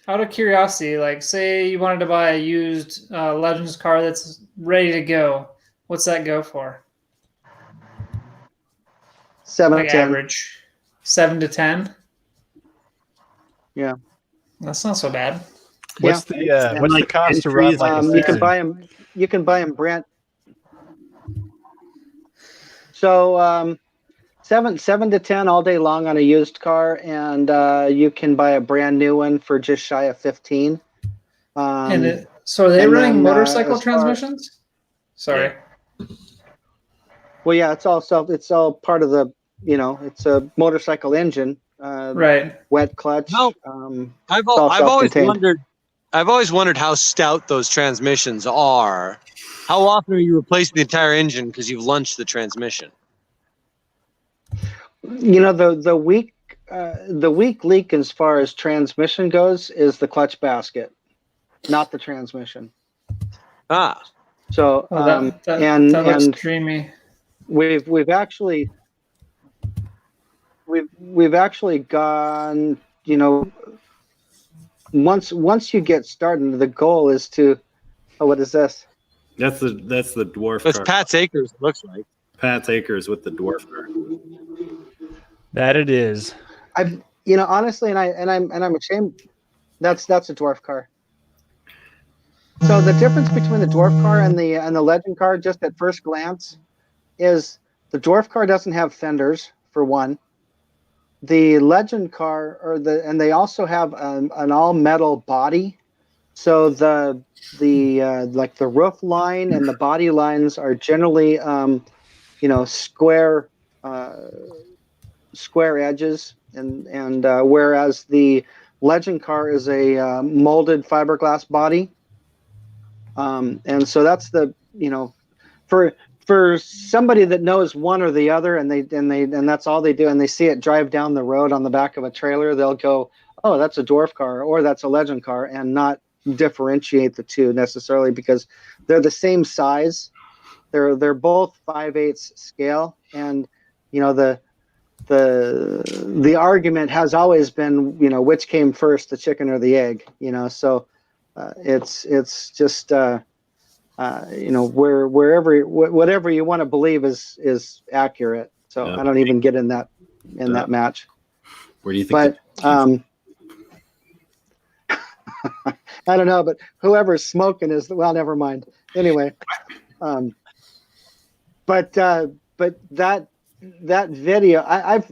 Out of curiosity, like, say you wanted to buy a used Legends car that's ready to go, what's that go for? 7 like to 10. Average 7 to 10. Yeah, that's not so bad. What's the cost to run? You can buy them brand. So 7 to 10 all day long on a used car, and you can buy a brand new one for just shy of 15. So are they running motorcycle transmissions? Sorry. Yeah. Well, yeah, it's all part of the, it's a motorcycle engine. Right. Wet clutch. No, I've always wondered how stout those transmissions are. How often are you replacing the entire engine because you've lunched the transmission? The weak link as far as transmission goes is the clutch basket, not the transmission. So that looks dreamy. We've actually gone, once you get started, the goal is to, what is this? That's the Dwarf car. That's Pat's Acres, it looks like. Pat's Acres with the Dwarf car. That it is. Honestly, and I'm ashamed. That's a Dwarf car. So the difference between the Dwarf car and the Legend car, just at first glance, is the Dwarf car doesn't have fenders, for one. The Legend car, and they also have an all metal body. So the roof line and the body lines are generally square edges, and whereas the Legend car is a molded fiberglass body. And so that's for somebody that knows one or the other, and that's all they do, and they see it drive down the road on the back of a trailer, they'll go, oh, that's a Dwarf car, or that's a Legend car, and not differentiate the two necessarily, because they're the same size. They're both 5/8 scale, and the argument has always been, which came first, the chicken or the egg, so it's just whatever you want to believe is accurate. So I don't even get in that match. Where do you think? But I don't know, but whoever's smoking is, well, never mind. Anyway, but that video, I've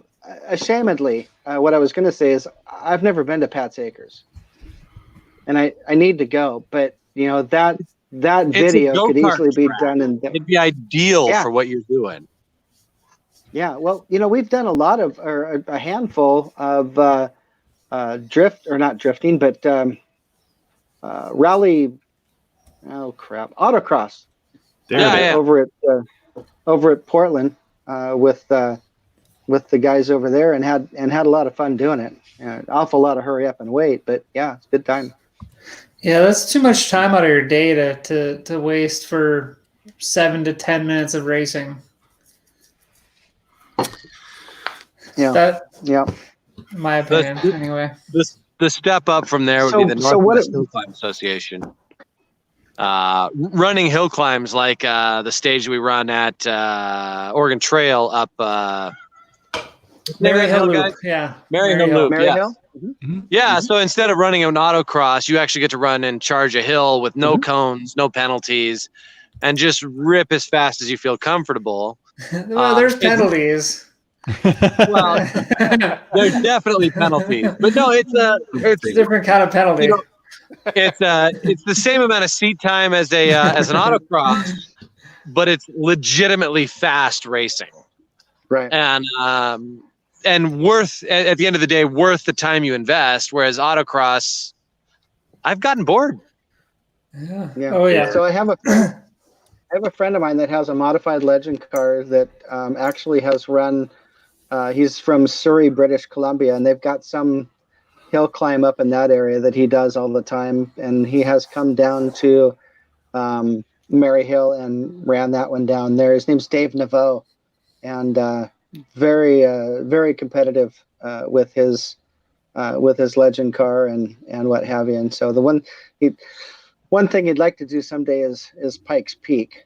ashamedly, what I was going to say is I've never been to Pat's Acres, and I need to go, but that video could easily be done in. It'd be ideal for what you're doing. Yeah, well, we've done a handful of not drifting, but rally. Oh crap! Autocross. Yeah. Over at Portland with with the guys over there and had a lot of fun doing it. An awful lot of hurry up and wait, but yeah, it's a good time. Yeah, that's too much time out of your day to waste for 7 to 10 minutes of racing. Yeah, In my opinion, anyway. The step up from there would be the Northwest Hill Climb Association. Running hill climbs like the stage we run at Oregon Trail up Mary Hill Loop. guys? Yeah. Mary Hill Loop. Mary Yeah. Hill? Yeah. So instead of running an autocross, you actually get to run and charge a hill with no cones, no penalties, and just rip as fast as you feel comfortable. Well, there's penalties. Well, there's definitely penalties, but no, it's a different kind of penalty. It's the same amount of seat time as as an autocross, but it's legitimately fast racing, Right? And worth at the end of the day, worth the time you invest. Whereas autocross, I've gotten bored. Yeah. Yeah. Oh yeah. So I have a friend of mine that has a modified legend car that actually has run. He's from Surrey, British Columbia, and they've got some hill climb up in that area that he does all the time. And he has come down to Mary Hill and ran that one down there. His name's Dave Naveau, and very competitive with his legend car and what have you. And so the one thing he'd like to do someday is Pikes Peak,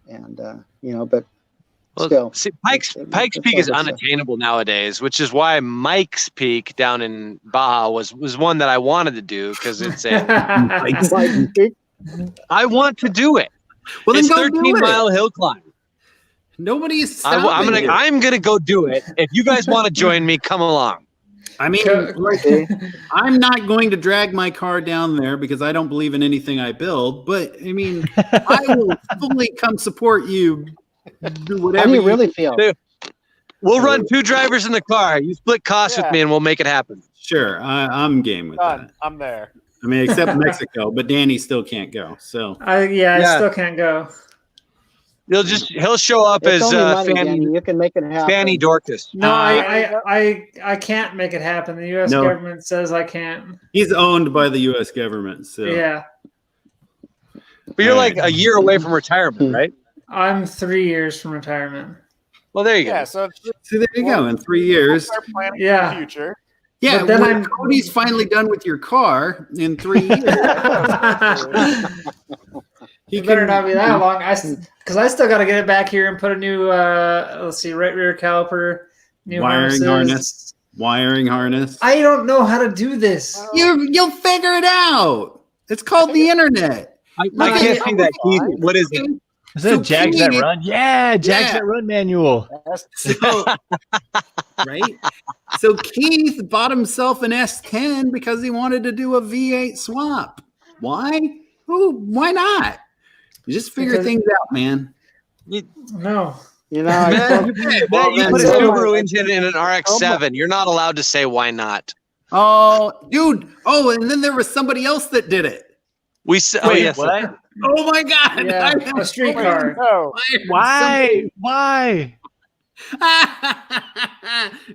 and but still, see, Pikes Peak is unattainable nowadays, which is why Mike's Peak down in Baja was one that I wanted to do because it's Pikes Peak. I want to do it. Well, then it's go 13-mile hill climb. Nobody's I'm gonna go do it. If you guys want to join me, come along. I mean, I'm not going to drag my car down there because I don't believe in anything I build. But I mean, I will fully come support you. Do whatever. How do you really feel? We'll run 2 drivers in the car. You split costs with me, and we'll make it happen. Sure, I'm game with that. I'm there. I mean, except Mexico, but Danny still can't go. So I still can't go. He'll show up It's as only money, Fanny. Danny. You can make it happen. Fanny Dorcas. No, I can't make it happen. The U.S. government says I can't. He's owned by the U.S. government. So Yeah. But you're like a year away from retirement, right? I'm 3 years from retirement. Well, there you go. Yeah, so there you go. In 3 years. Start planning Yeah. for the future. Yeah, But then when Cody's finally done with your car in 3 years. It better not be that long. Because I still got to get it back here and put a new, right rear caliper, new wiring harness. I don't know how to do this. You'll figure it out. It's called the internet. I can't see that, Keith. What is it? Is that Jags That Run? Yeah, Jags That Run manual. So, right? So Keith bought himself an S10 because he wanted to do a V8 swap. Why? Why not? You just figure things out, man. No. You put a Subaru engine in an RX-7. You're not allowed to say why not. Oh, dude. Oh, and then there was somebody else that did it. What? Oh my God! Yeah, a street car. No. Why?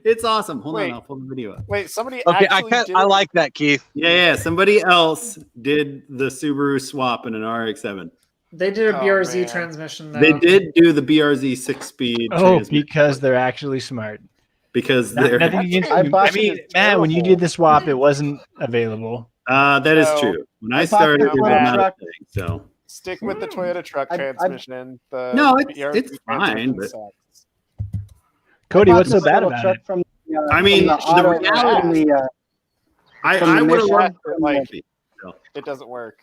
It's awesome. Hold Wait. on, I'll pull the video up. Wait, somebody Okay, actually I like that, Keith. Yeah. Somebody else did the Subaru swap in an RX-7. They did a BRZ man. transmission, though. They did do the BRZ 6-speed. Because they're actually smart. Because they're. Nothing against you. I mean, Matt, when you did the swap, it wasn't available. That is true. When I started, it was not a thing. So stick with the Toyota truck transmission. It's fine. But Cody, what's so bad about it? The reality. I would have loved it. It doesn't work.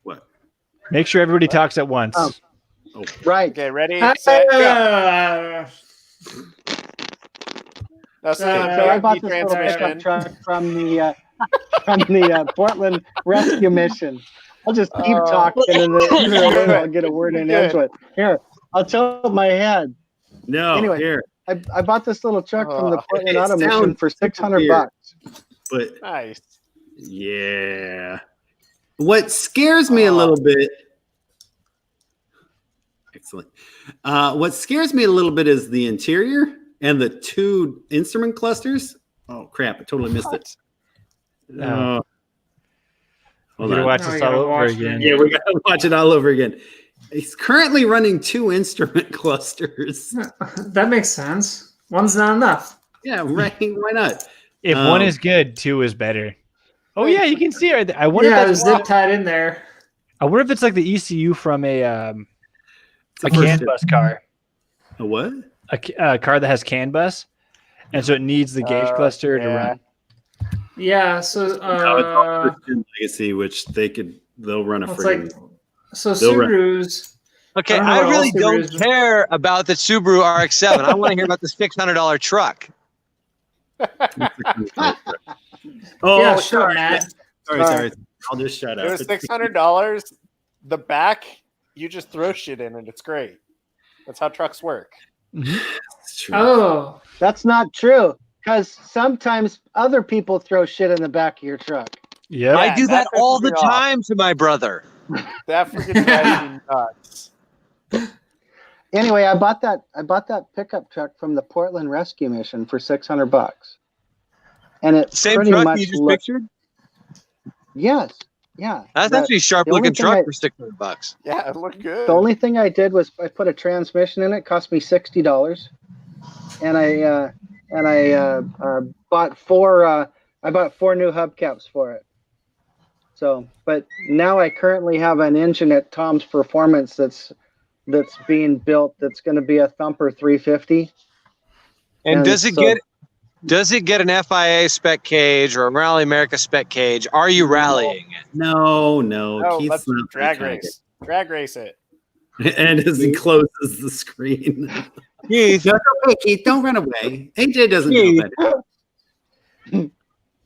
What? Make sure everybody talks at once. Oh. Right. Okay, ready, set, go. So I bought this little pickup truck from the Portland Rescue Mission. I'll just keep talking and then I'll get a word in edgewood. Here, I'll tilt my head. No, anyway, here. I bought this little truck from the Portland Auto Mission for $600. But nice. Yeah. What scares me a little bit. Excellent. What scares me a little bit is the interior and the 2 instrument clusters. Oh crap! I totally missed it. No. Hold We're gonna on. watch No, this you gotta all over watch it. again. Yeah, we got to watch it all over again. He's currently running 2 instrument clusters. That makes sense. One's not enough. Yeah, right. Why not? If one is good, 2 is better. Oh yeah, you can see it right there. I wonder Yeah, if there's that's zip tied in there. I wonder if it's like the ECU from a It's a CAN bus car. A what? A car that has CAN bus, and so it needs the gauge cluster to run. Yeah, so No, it's all Christian Legacy, which they'll run a it's freaking. like so They'll run- Subarus. Okay, I don't know I what really else there don't is. care about the Subaru RX-7. I want to hear about the $600 truck. Oh, Yeah, sure, sorry. Matt. Sorry. I'll just shut It up. was $600. The back, you just throw shit in and it's great. That's how trucks work. It's true. Oh, That's not true, because sometimes other people throw shit in the back of your truck. Yep. I do that that all pisses the me off. time to my brother. That freaking drives me nuts. Anyway, I bought that pickup truck from the Portland Rescue Mission for $600, and it Same pretty truck much you just looked- pictured? Yes, yeah. That's The- actually a sharp the only looking thing truck I- for $600. Yeah, it looked good. The only thing I did was I put a transmission in it. Cost me $60, and I bought 4. I bought 4 new hubcaps for it. So, but now I currently have an engine at Tom's Performance that's being built. That's going to be a Thumper 350. And And does it so- get an FIA spec cage or a Rally America spec cage? Are you rallying it? No. No, Keith's let's not drag that race. Drag race it. guy. And as he closes the screen. Keith, No, okay, Keith, don't run away. AJ doesn't know that. Am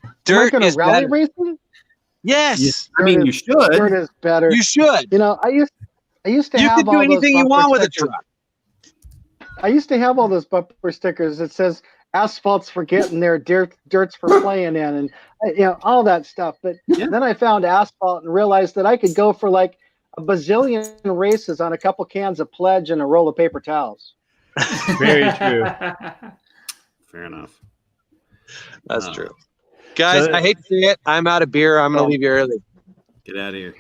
I dirt going is to rally better. racing? Yes, I mean, you Dirt should. is better. you should. You know, I used to You have can do all those anything you bumper want with a stickers. truck. I used to have all those bumper stickers that says asphalt's for getting there, dirt's for playing in, and all that stuff. But Yeah. then I found asphalt and realized that I could go for like a bazillion races on a couple cans of Pledge and a roll of paper towels. Very true. Fair enough. That's Oh. true. Guys, So- I hate to say it. I'm out of beer. I'm going to leave you early. Get out of here.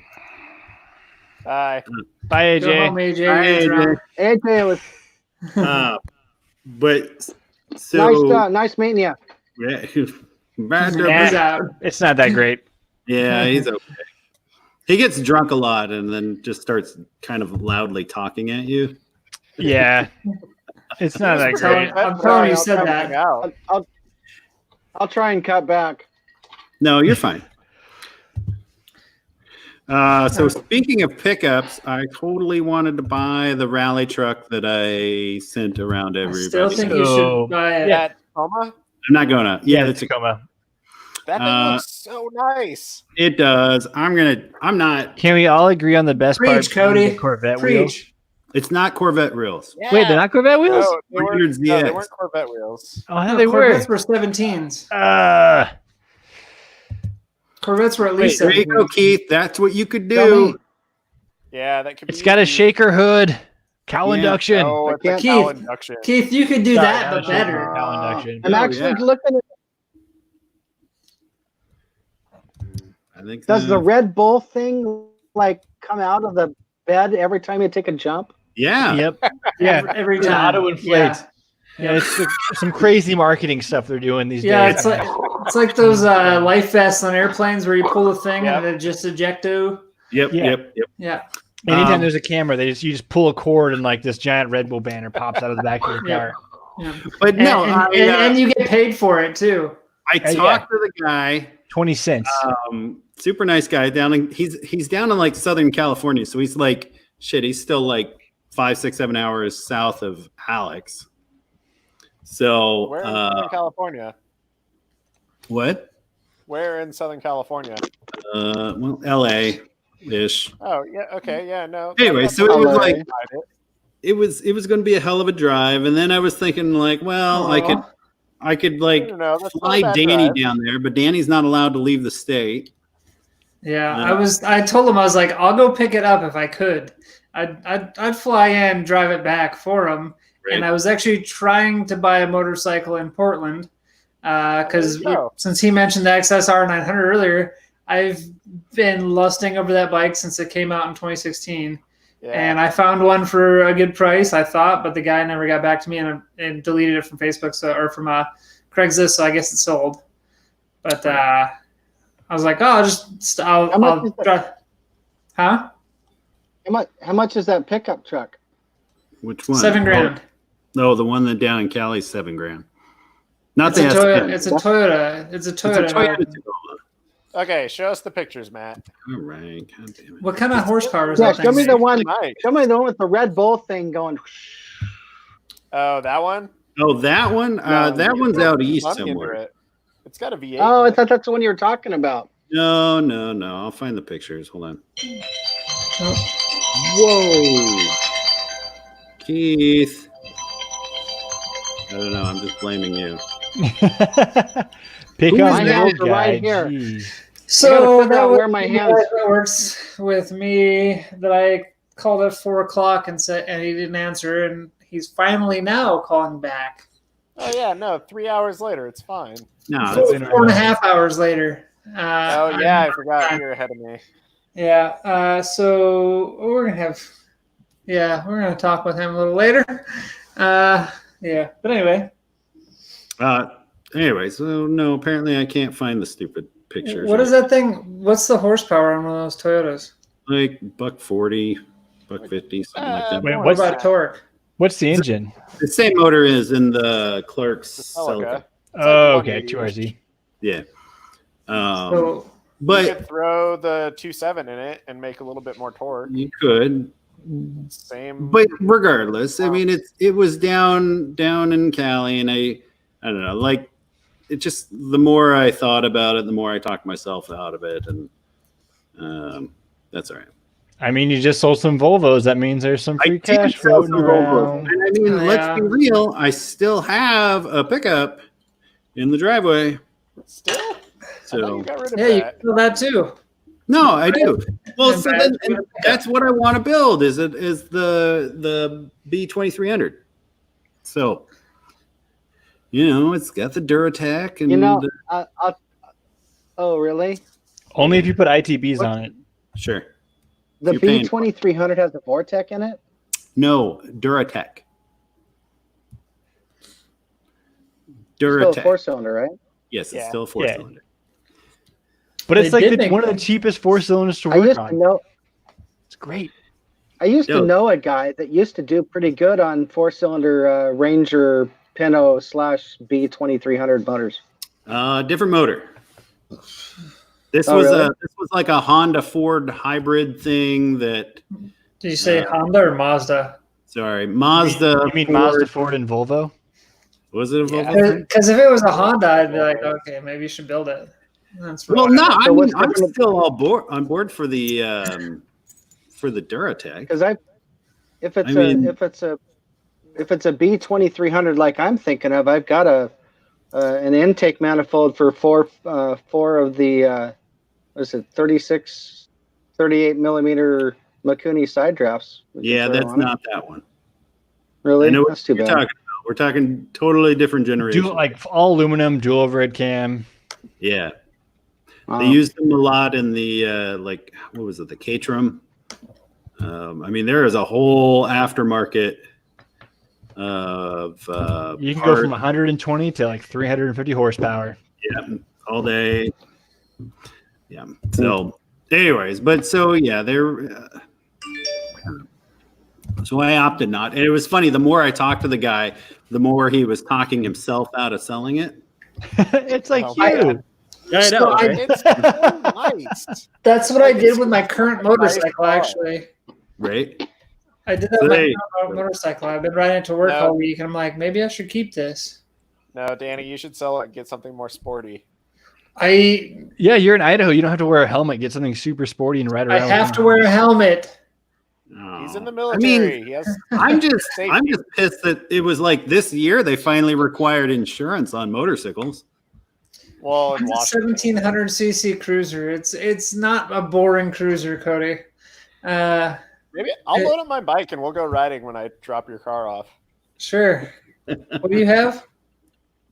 Bye. Bye, Go home, AJ. AJ. Hi, You're AJ. drunk. AJ, it was But so nice meeting you. yeah, He's out. It's not that great. yeah, he's okay. He gets drunk a lot and then just starts kind of loudly talking at you. Yeah. It's not that great. I'm telling you, I'll said come that. hang out. I'll try and cut back. No, you're fine. So speaking of pickups, I totally wanted to buy the rally truck that I sent around I everybody. still think you So- should buy it. Yeah, Tacoma? I'm not gonna. Yeah, the that's a, Tacoma. That thing Uh, looks so nice. it does. I'm not. Can we all agree on the best part? Preach, Cody. The Corvette wheels. Preach. It's not Corvette wheels. Yeah. Wait, they're not Corvette wheels? No, they weren't, 300 no, they ZX. weren't Corvette wheels. Oh, I thought No, they were. Corvettes were 17s. Corvettes were at least There you go, 17s. Keith. That's what you could Tell do. me. Yeah, that could be. It's got a easy. shaker hood, cowl Yeah. induction. No, it's a Keith. cowl induction. Keith, you could do Sorry, that, not but a shaker, better. cowl induction. I'm Oh, actually yeah. looking at. I think Does so. the Red Bull thing like come out of the bed every time you take a jump? Yeah. Yep. Yeah. Every It time. auto-inflates. Yeah, it's some crazy marketing stuff they're doing these Yeah, days. it's like those life vests on airplanes where you pull the thing Yep. and it just ejecto. Yep. Yeah. Yep. Yeah. Anytime there's a camera, you just pull a cord and like this giant Red Bull banner pops out of the back of your Yeah. car. Yeah. But no, And you get paid for it too. I talked to the guy. 20 cents. Super nice guy down in he's down in like Southern California, so he's like shit. He's still like 5, 6, 7 hours south of Alex. So Where in Southern California? what? Where in Southern California? Well, L.A. ish. Oh, yeah. Okay. Yeah. No. Anyway, that's so it was LA. like it was going to be a hell of a drive, and then I was thinking like, well, I could like No, that's not a fly bad Danny drive. down there, but Danny's not allowed to leave the state. Yeah, Yeah. I told him I was like, I'll go pick it up if I could. I'd fly in, drive it back for him, and I was actually trying to buy a motorcycle in Portland because since he mentioned the XSR 900 earlier, I've been lusting over that bike since it came out in 2016. Yeah. And I found one for a good price, I thought, but the guy never got back to me and deleted it from Facebook or from Craigslist, so I guess it's sold. But I was like, oh, I'll try. Huh? How much is that pickup truck? Which one? $7,000. No, the one that down in Cali, $7,000. Not it's the Toyota. It's a Toyota. It's a Toyota. Okay, show us the pictures, Matt. All right. God damn it. What kind of horsepower is Yeah, that? show me the one. Show me the one with the Red Bull thing going. Oh, that one? Oh, that one? That one's out east somewhere. It's got a V8. Oh, I thought that's the one you were talking about. No. I'll find the pictures. Hold on. Whoa. Keith. I don't know. I'm just blaming you. Pick on the guy. Right here. Jeez. So that where my hands works with me that I called at 4:00 and he didn't answer, and he's finally now calling back. Oh yeah, no, 3 hours later, it's fine. No, it's 4.5 hours later. I forgot you're ahead of me. Yeah, so we're gonna talk with him a little later. Yeah, but anyway. Anyway, so no, apparently I can't find the stupid pictures. What is that thing? What's the horsepower on one of those Toyotas? Like $140, $150, something like that. Wait, what about torque? What's the engine? The same motor is in the Clerk's Celica. Oh, okay, 2RZ. Yeah. So, but you could throw the 2.7 in it and make a little bit more torque. You could. Same. But regardless, I mean, it was down in Cali, and I don't know, like, it just, the more I thought about it, the more I talked myself out of it, and that's all right. I mean, you just sold some Volvos. That means there's some free cash floating around. And I mean, let's be real. I still have a pickup in the driveway. Still? So you feel that too. No, I do. Well, so then that's what I want to build. Is the B2300? So, it's got the Duratec, and oh, really? Only if you put ITBs on it. Sure. The B2300 has a Vortec in it? No, Duratec. Still a 4-cylinder, right? Yes, it's still a 4-cylinder. But it's like one of the cheapest 4-cylinders to work on. It's great. I used to know a guy that used to do pretty good on 4-cylinder Ranger Pinto / B2300 motors. Different motor. This was like a Honda Ford hybrid thing that. Did you say Honda or Mazda? Sorry, Mazda. You mean Mazda, Ford, and Volvo? Was it a Volvo? Because if it was a Honda, I'd be like, okay, maybe you should build it. Well, no, I'm still on board for the Duratec. Because if it's a B2300 like I'm thinking of, I've got an intake manifold for four of the 38 millimeter Mikuni side drafts. Yeah, that's not that one. Really? I know that's too bad. We're talking totally different generation. Like all aluminum, dual overhead cam. Yeah. They used them a lot in the what was it, the Caterham? I mean, there is a whole aftermarket of you can go from 120 to like 350 horsepower. Yeah, all day. Yeah. So, anyways, but so yeah, they're. So I opted not, and it was funny. The more I talked to the guy, the more he was talking himself out of selling it. It's like you. I know. It's so nice. That's what I did with my current motorcycle, actually. Right. I did that with my current motorcycle. I've been riding it to work all week, and I'm like, maybe I should keep this. No, Danny, you should sell it and get something more sporty. Yeah, you're in Idaho. You don't have to wear a helmet. Get something super sporty and ride around. I have to wear a helmet. Oh. He's in the military. I mean, I'm just pissed that it was like this year they finally required insurance on motorcycles. Well, it's a 1700cc cruiser. It's not a boring cruiser, Cody. Maybe I'll load up my bike and we'll go riding when I drop your car off. Sure. What do you have?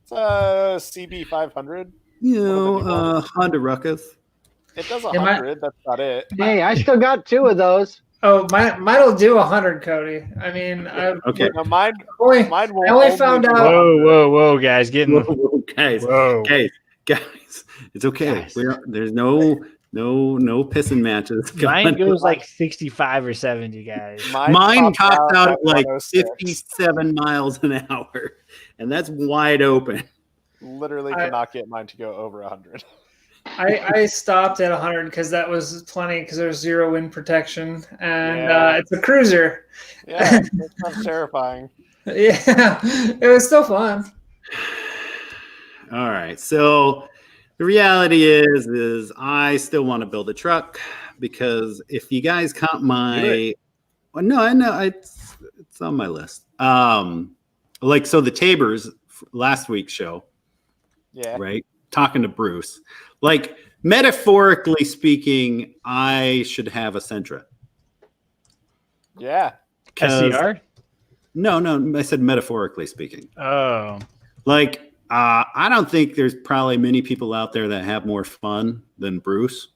It's a CB500. Honda Ruckus. It does Yeah, 100. That's not it. Hey, I still got 2 of those. Oh, mine'll do 100, Cody. I mean, Okay. No, mine will I only found out. Whoa, guys, getting Whoa, guys, whoa. guys, it's okay. Guys. There's no pissing matches. Mine going goes like 65 or 70, guys. Mine tops out at like 106. 57 miles an hour, and that's wide open. Literally cannot get mine to go over 100. I stopped at 100 because that was plenty because there's 0 wind protection and Yeah. it's a cruiser. Yeah, that's terrifying. Yeah, it was still fun. All right, so the reality is I still want to build a truck because if you guys count my, well, no, I know it's on my list. Like so the Tabors last week's show. Yeah. Right. Talking to Bruce, like metaphorically speaking, I should have a Sentra. Yeah. SCR? No, I said metaphorically speaking. Oh. Like, I don't think there's probably many people out there that have more fun than Bruce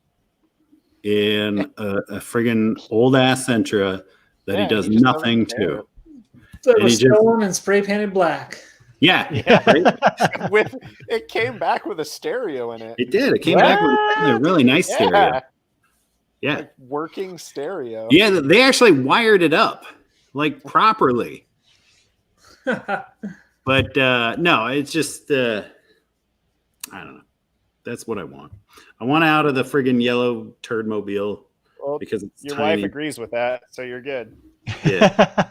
in a friggin' old ass Sentra that he does nothing to. So it And was he just- stolen and spray painted black. Yeah. Right? With it came back with a stereo in it. It did. It came back with a really nice stereo. Yeah. Like working stereo. Yeah, they actually wired it up like properly. But no, it's just I don't know. That's what I want. I want out of the friggin' yellow turd mobile Well, because it's your tiny. wife agrees with that, so you're good. Yeah.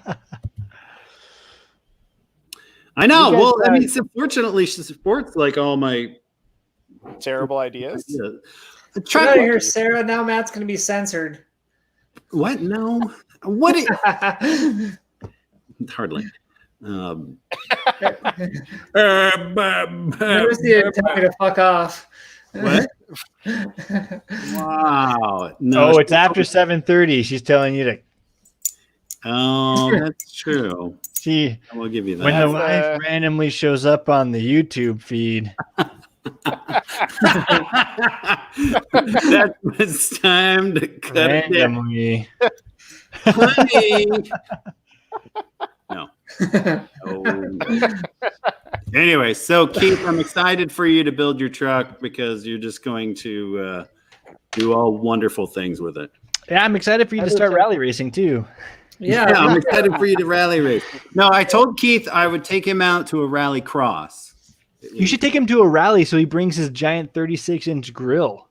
I know. You guys, Well, I mean, fortunately, she supports like all my Terrible ideas. The Get truck. out of here, Sarah. Now Matt's going to be censored. What? No. What? Hardly. Notice you tell me to fuck off. What? Wow. No. Oh, it's after 7:30. She's telling you to. Oh, that's true. See, I will give you that. when the That's, wife randomly shows up on the YouTube feed. That was time to cut it down. Randomly. Honey. No. Oh. Anyway, so Keith, I'm excited for you to build your truck because you're just going to do all wonderful things with it. Yeah, I'm excited for you to start rally racing too. Yeah. I'm excited for you to rally race. No, I told Keith I would take him out to a rally cross. You should take him to a rally so he brings his giant 36-inch grill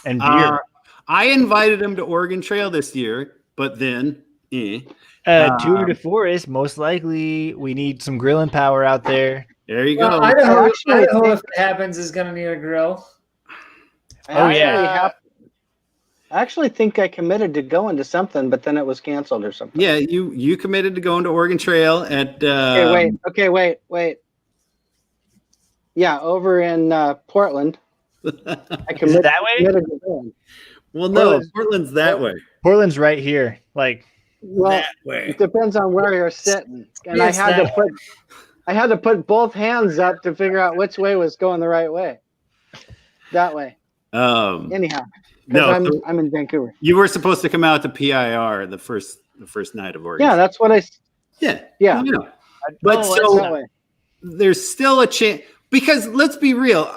and beer. I invited him to Oregon Trail this year, but then Tour de Forest, most likely we need some grilling power out there. there you Well, go. Idaho, Actually, if it happens, is going to need a grill. Oh, yeah. I actually think I committed to going to something, but then it was canceled or something. Yeah, you committed to going to Oregon Trail at Okay, wait. Yeah, over in Portland. I Is it committed, that way? committed to going. Well, no, Portland's that way. Portland's right here. Like, Well, That way. it depends on where you're sitting. And Yes, I had to put both hands up to figure out which way was going the right way. That way. Anyhow, no, because so I'm in Vancouver. you were supposed to come out to PIR the first night of Oregon. Yeah, that's what I. yeah. Yeah. No. But Oh, so that way. there's still a chance because let's be real.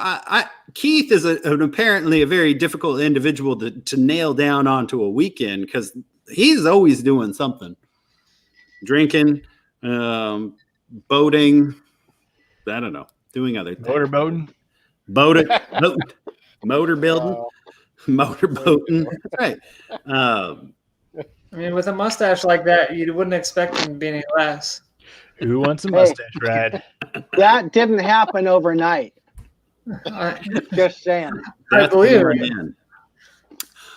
Keith is apparently a very difficult individual to nail down onto a weekend because he's always doing something, drinking, boating. I don't know, doing other things. Motor building, motor boating. That's right. I mean, with a mustache like that, you wouldn't expect him to be any less. who wants a mustache ride? That didn't happen overnight. Just saying. I believe where it. I'm in.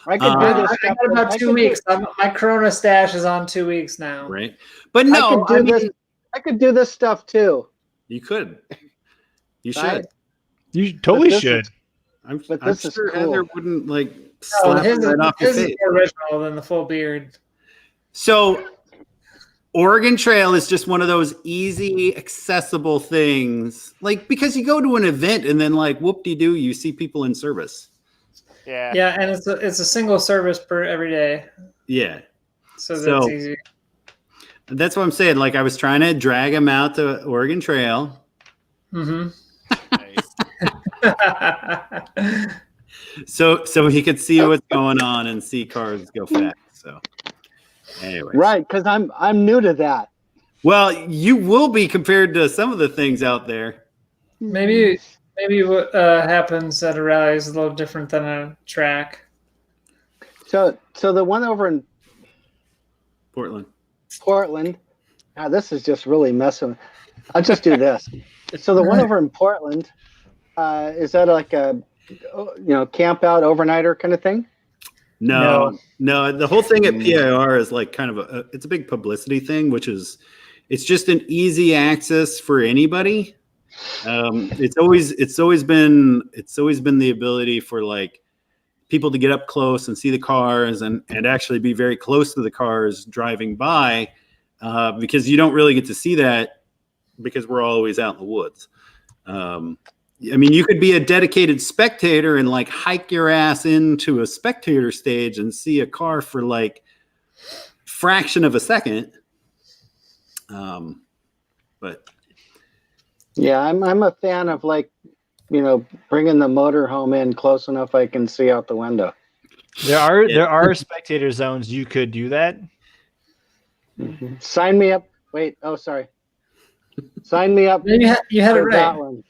I could do I this. got stuff- about I 2 could do- weeks. My Corona stash is on 2 weeks now. Right. But no, I could do this stuff too. you could. You should. Right? You totally this should. I'm But I'm this is sure cool. Heather wouldn't like No, slap his it right off your is face. more original than the full beard. So Oregon Trail is just one of those easy, accessible things. Like, because you go to an event and then like whoop-de-doo, you see people in service. Yeah. Yeah, and it's a single service per every day. Yeah. So that's easy. That's what I'm saying. Like, I was trying to drag him out to Oregon Trail. Mm-hmm. Nice. So he could see what's going on and see cars go fast. So anyway. Right, because I'm new to that. Well, you will be compared to some of the things out there. Maybe what happens at a rally is a little different than a track. So the one over in Portland. this is just really messing. I'll just do this. So the one over in Portland, is that like a camp out overnighter kind of thing? No. The whole thing at PIR is like kind of it's a big publicity thing, which is it's just an easy access for anybody. It's always been the ability for like people to get up close and see the cars and actually be very close to the cars driving by, because you don't really get to see that because we're always out in the woods. I mean, you could be a dedicated spectator and like hike your ass into a spectator stage and see a car for like fraction of a second. But yeah, I'm a fan of like, bringing the motorhome in close enough I can see out the window. There are spectator zones you could do that. Mm-hmm. Sign me up. Wait. Oh, sorry. Sign me up. You had it for right. that one.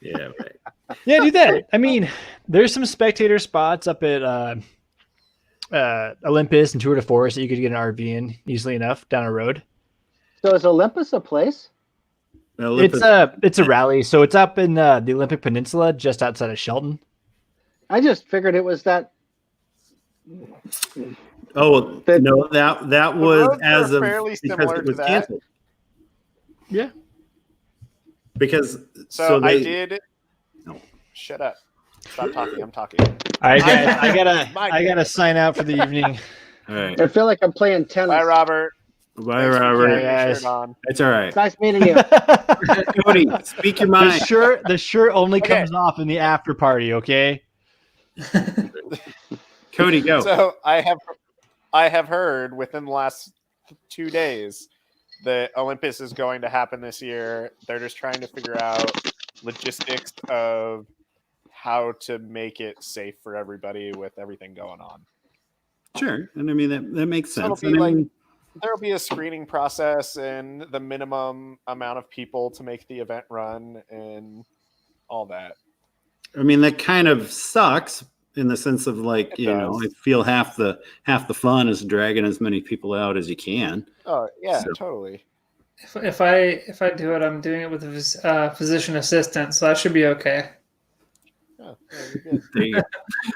yeah, right. Yeah, do that. I mean, there's some spectator spots up at Olympus and Tour de Force that you could get an RV in easily enough down a road. So is Olympus a place? Olympus. It's a rally, so it's up in the Olympic Peninsula, just outside of Shelton. I just figured it was that. Oh no, that was roads as are of fairly because similar it was to that. canceled. Yeah. Because So they, I did. No. Shut up. Stop talking. I'm talking. All right, guys, I gotta sign out for the evening. All right. I feel like I'm playing tennis. Bye, Robert. Bye, Thanks for Robert. keeping your guys. shirt on. It's all right. Nice meeting you. Cody, speak your The mind. shirt only Okay. comes off in the after party, okay? Cody, go. So I have heard within the last 2 days that Olympus is going to happen this year. They're just trying to figure out logistics of how to make it safe for everybody with everything going on. Sure. And I mean that makes So it'll sense. be And I like mean, there'll be a screening process and the minimum amount of people to make the event run and all that. that kind of sucks in the sense of like, It I does. feel half the fun is dragging as many people out as you can. Oh yeah, So- totally. If I do it, I'm doing it with a physician assistant, so that should be okay. Oh, yeah, you're good. There you go.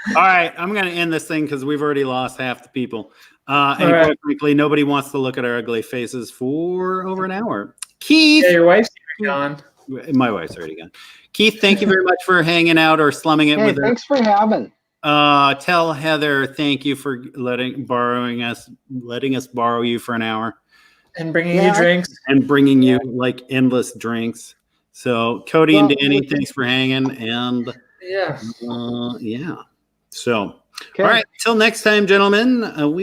All right, I'm going to end this thing because we've already lost half the people. And All right. quite frankly, nobody wants to look at our ugly faces for over an hour. Keith, Yeah, your wife's gone. my wife's already gone. Keith, thank you very much for hanging out or slumming it Hey, with us. thanks for having. Tell Heather thank you for letting us borrow you for an hour And bringing Yeah, you drinks. and bringing you like endless drinks. So Cody and Well, Danny, thanks for hanging, and Yeah. yeah. So Okay. all right, till next time, gentlemen. We will